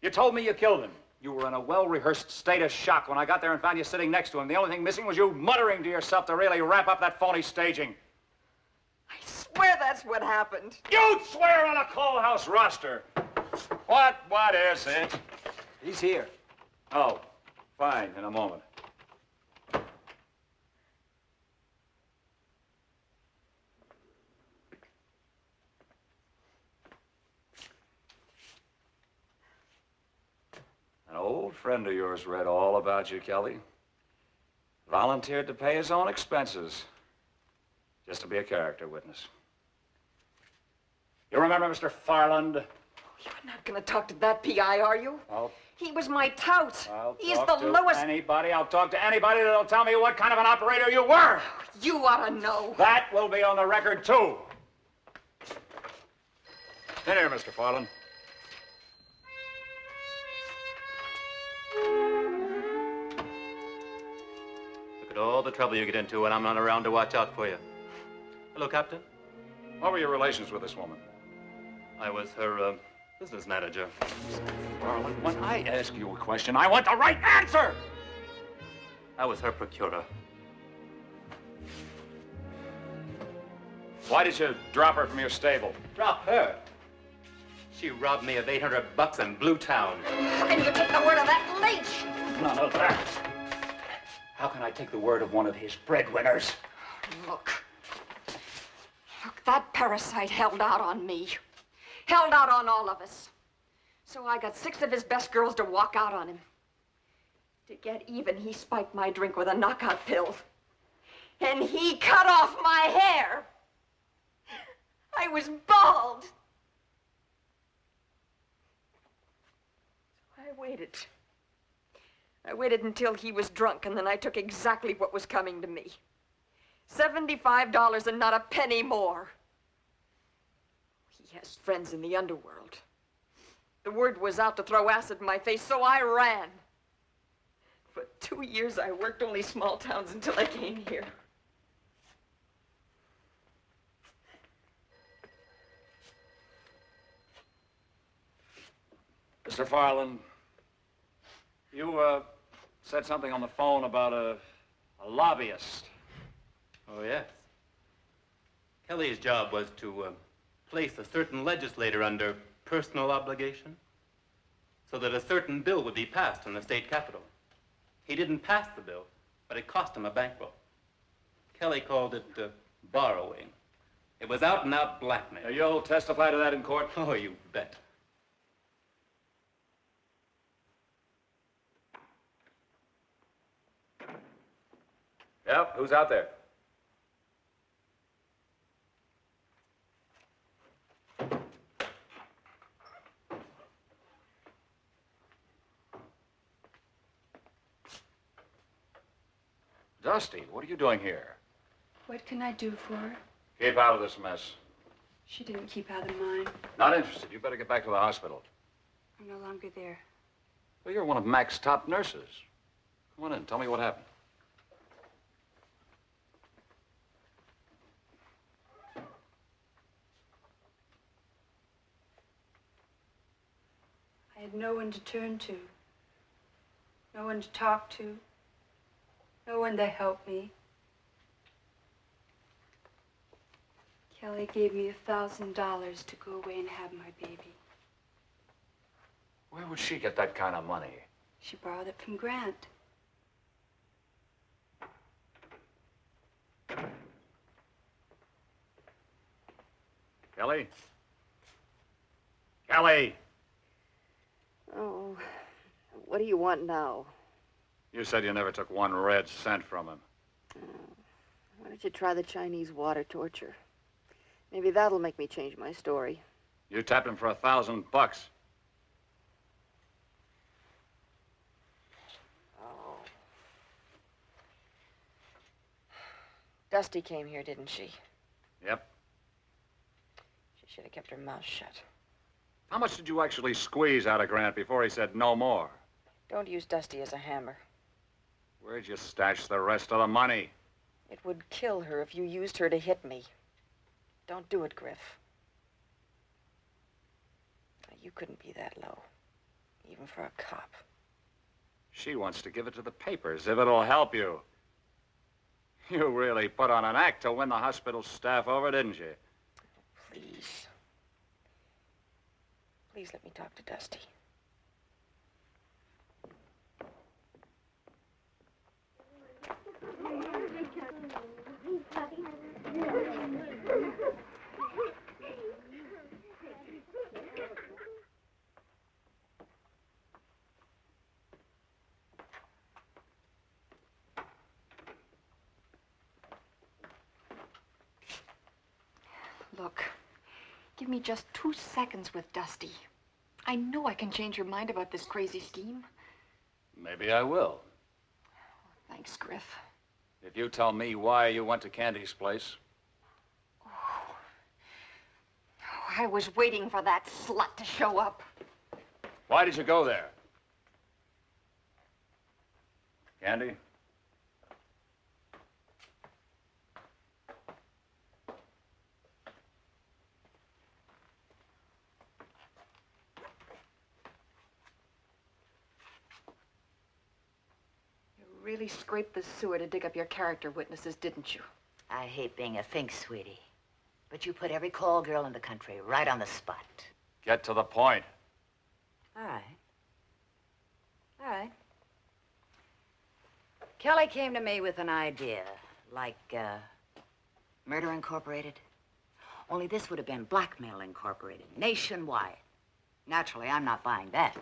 You told me you killed him. You were in a well-rehearsed state of shock when I got there and found you sitting next to him. The only thing missing was you muttering to yourself to really wrap up that phony staging. I swear that's what happened. You'd swear on a coal house roster. What is it? He's here. Oh, fine, in a moment. old friend of yours read all about you, Kelly. Volunteered to pay his own expenses. Just to be a character witness. You remember Mr. Farland? You're not going to talk to that PI, are you? He was my tout. He's the Talk to lowest. anybody. I'll talk to anybody that'll tell me what kind of an operator you were. You ought to know. That will be on the record, too. In here, Mr. Farland. Look at all the trouble you get into when I'm not around to watch out for you. Hello, Captain. What were your relations with this woman? I was her business manager. Farland, when I ask you a question, I want the right answer! I was her procurer. Why did you drop her from your stable? Drop her? She robbed me of $800 in Blue Town. How can you take the word of that leech? None of that. How can I take the word of one of his breadwinners? Look, that parasite held out on me. Held out on all of us. So I got 6 of his best girls to walk out on him. To get even, he spiked my drink with a knockout pill. And he cut off my hair. I was bald. So I waited. I waited until he was drunk, and then I took exactly what was coming to me. $75 and not a penny more. He has friends in the underworld. The word was out to throw acid in my face, so I ran. For 2 years, I worked only small towns until I came here. Mr. Farland, you said something on the phone about a lobbyist. Oh, yes. Kelly's job was to place a certain legislator under personal obligation so that a certain bill would be passed in the state capitol. He didn't pass the bill, but it cost him a bankroll. Kelly called it borrowing. It was out and out blackmail. Now, you'll testify to that in court? Oh, you bet. Yep, who's out there? Dusty, what are you doing here? What can I do for her? Keep out of this mess. She didn't keep out of mine. Not interested. You better get back to the hospital. I'm no longer there. Well, you're one of Mac's top nurses. Come on in. Tell me what happened. I had no one to turn to. No one to talk to. No one to help me. Kelly gave me $1,000 to go away and have my baby. Where would she get that kind of money? She borrowed it from Grant. Kelly? Kelly! Oh, what do you want now? You said you never took 1 red cent from him. Why don't you try the Chinese water torture? Maybe that'll make me change my story. You tapped him for $1,000. Oh. Dusty came here, didn't she? Yep. She should have kept her mouth shut. How much did you actually squeeze out of Grant before he said no more? Don't use Dusty as a hammer. Where'd you stash the rest of the money? It would kill her if you used her to hit me. Don't do it, Griff. You couldn't be that low, even for a cop. She wants to give it to the papers, if it'll help you. You really put on an act to win the hospital staff over, didn't you? Please. Please let me talk to Dusty. Give me just 2 seconds with Dusty. I know I can change your mind about this crazy scheme. Maybe I will. Thanks, Griff. If you tell me why you went to Candy's place. I was waiting for that slut to show up. Why did you go there? Candy? You really scraped the sewer to dig up your character witnesses, didn't you? I hate being a fink, sweetie. But you put every call girl in the country right on the spot. Get to the point. All right. All right. Kelly came to me with an idea, like, Murder Incorporated. Only this would have been Blackmail Incorporated, nationwide. Naturally, I'm not buying that.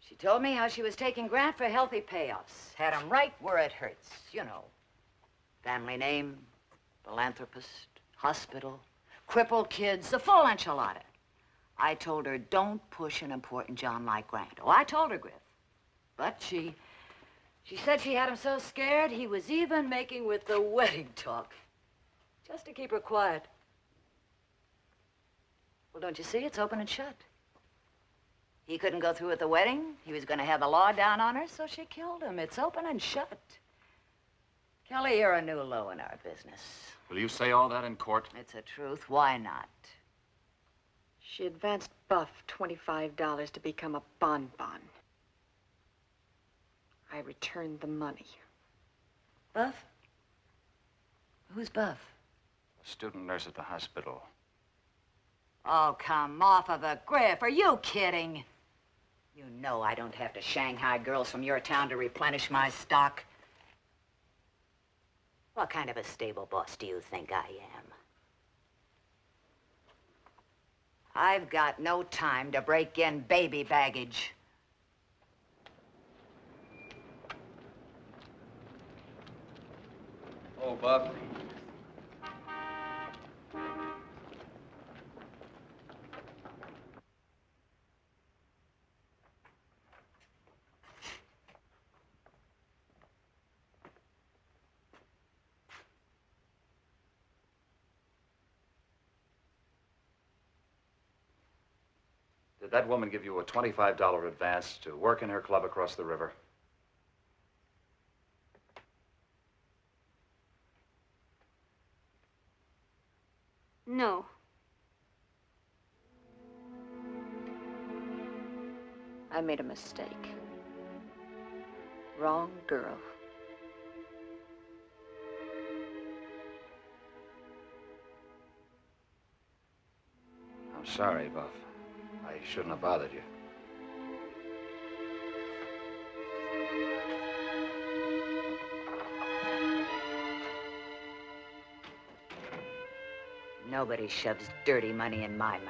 She told me how she was taking Grant for healthy payoffs. Had him right where it hurts, you know. Family name, philanthropist, hospital, crippled kids, the full enchilada. I told her, don't push an important John like Grant. Oh, I told her, Griff. But she said she had him so scared he was even making with the wedding talk. Just to keep her quiet. Well, don't you see? It's open and shut. He couldn't go through with the wedding. He was going to have the law down on her, so she killed him. It's open and shut. Kelly, you're a new low in our business. Will you say all that in court? It's the truth. Why not? She advanced Buff $25 to become a bonbon. I returned the money. Buff? Who's Buff? A student nurse at the hospital. Oh, come off of it, Griff. Are you kidding? You know I don't have to Shanghai girls from your town to replenish my stock. What kind of a stable boss do you think I am? I've got no time to break in baby baggage. Oh, Buff. Did that woman give you a $25 advance to work in her club across the river? No. I made a mistake. Wrong girl. I'm sorry, Buff. I shouldn't have bothered you. Nobody shoves dirty money in my mouth.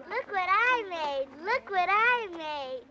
Look what I made. Look what I made.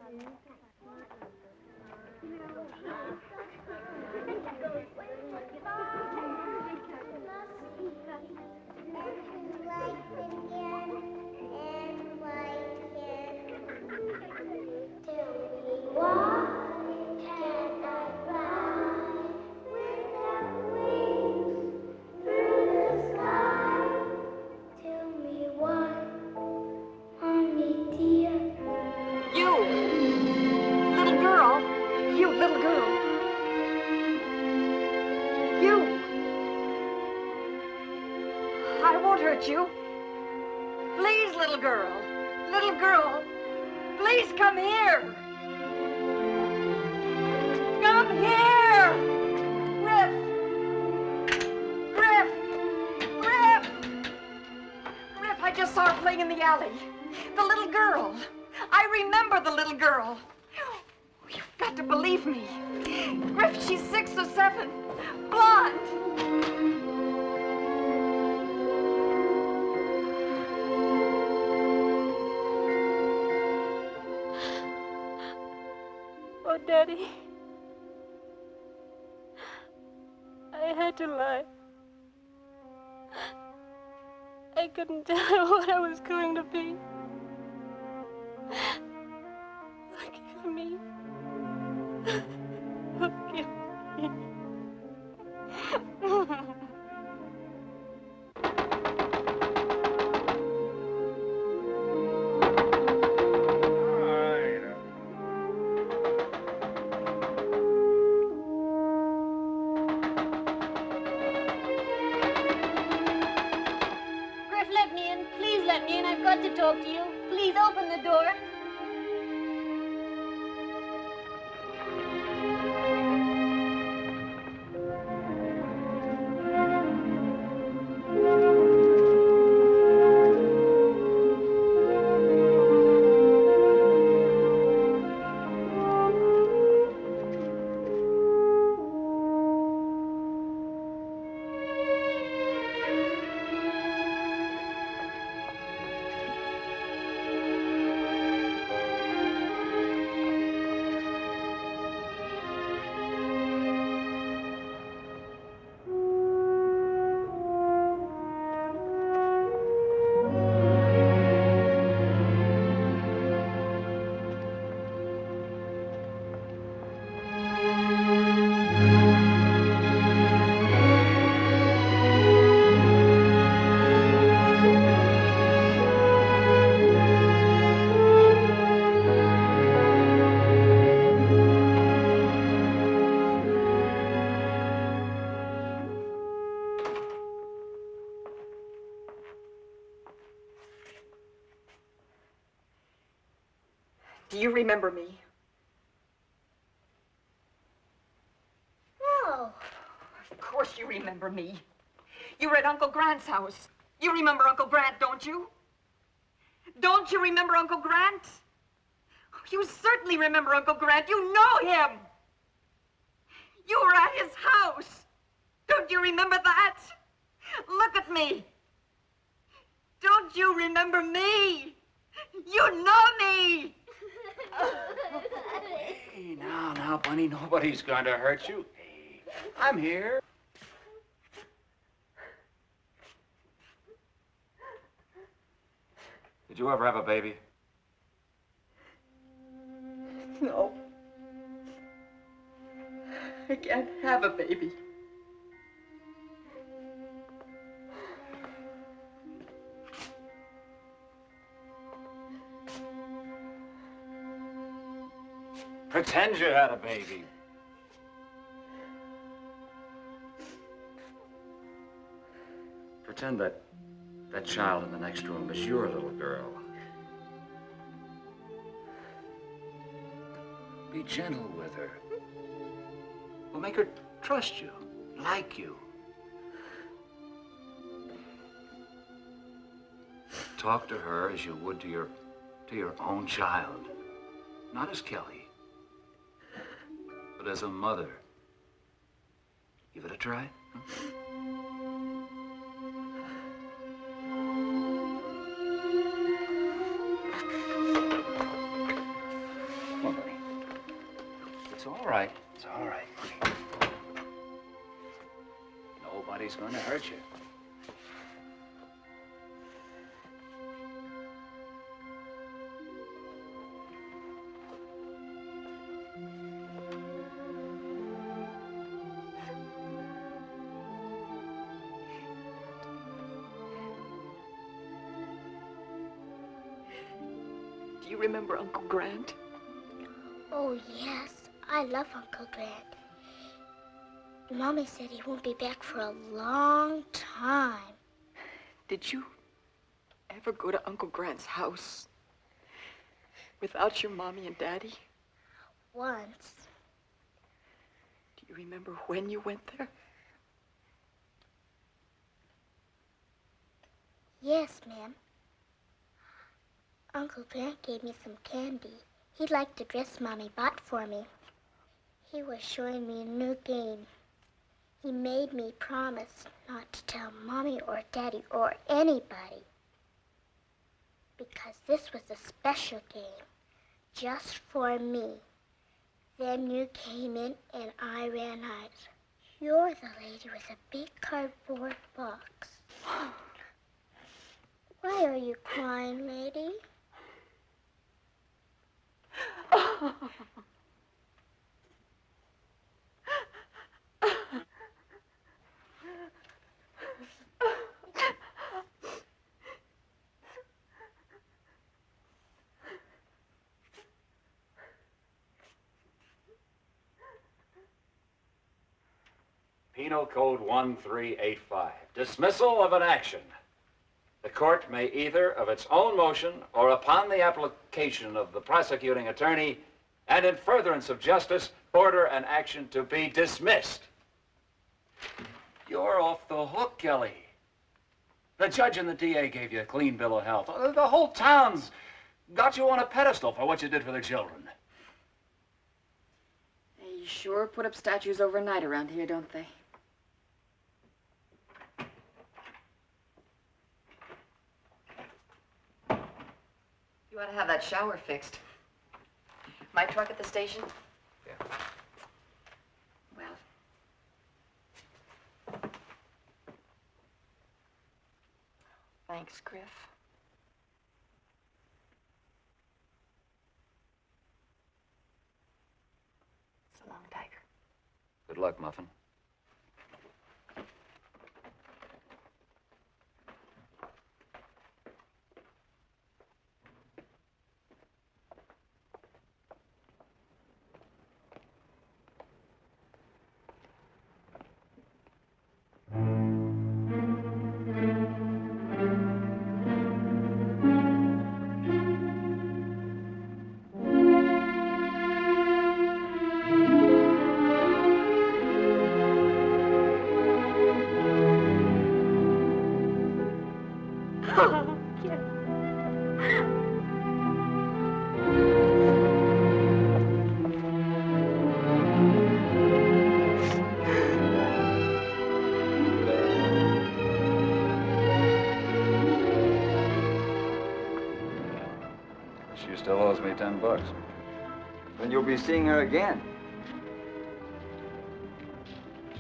You. Please, little girl. Little girl. Please come here. Come here. Griff. Griff. Griff. Griff, I just saw her playing in the alley. The little girl. I remember the little girl. You've got to believe me. Griff, she's 6 or 7. Blonde. Oh, Daddy. I had to lie. I couldn't tell her what I was going to be. Forgive me. Forgive me. Griff, let me in. Please let me in. I've got to talk to you. Please open the door. Do you remember me? No. Of course you remember me. You were at Uncle Grant's house. You remember Uncle Grant, don't you? Don't you remember Uncle Grant? You certainly remember Uncle Grant. You know him. You were at his house. Don't you remember that? Look at me. Don't you remember me? You know me. Hey, now, Bunny, nobody's going to hurt you. Hey, I'm here. Did you ever have a baby? No. I can't have a baby. Pretend you had a baby. Pretend that child in the next room is your little girl. Be gentle with her. Well, make her trust you, like you. Talk to her as you would to your own child. Not as Kelly, but as a mother. Give it a try. Huh? Come on, Bunny. It's all right. It's all right, Bunny. Nobody's going to hurt you. Do you remember Uncle Grant? Oh, yes. I love Uncle Grant. Mommy said he won't be back for a long time. Did you ever go to Uncle Grant's house? Without your mommy and daddy? Once. Do you remember when you went there? Yes, ma'am. Uncle Grant gave me some candy. He liked the dress Mommy bought for me. He was showing me a new game. He made me promise not to tell Mommy or Daddy or anybody. Because this was a special game, just for me. Then you came in and I ran out. You're the lady with a big cardboard box. Why are you crying, lady? Penal Code 1385, dismissal of an action. The court may either of its own motion or upon the application of the prosecuting attorney and in furtherance of justice, order an action to be dismissed. You're off the hook, Kelly. The judge and the DA gave you a clean bill of health. The whole town's got you on a pedestal for what you did for the children. They sure put up statues overnight around here, don't they? You ought to have that shower fixed. My truck at the station? Yeah. Well. Thanks, Griff. So long, Tiger. Good luck, Muffin. She still owes me $10. Then you'll be seeing her again.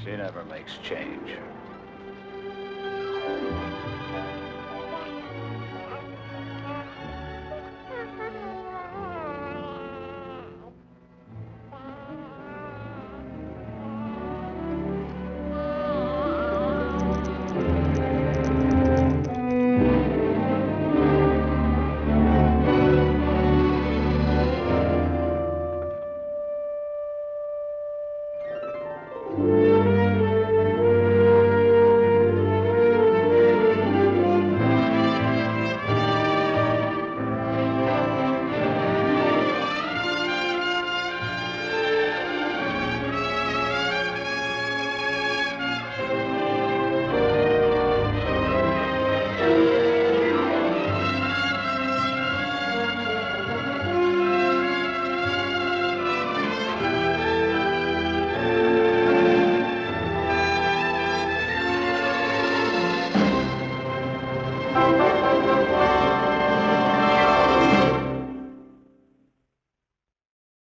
She never makes change.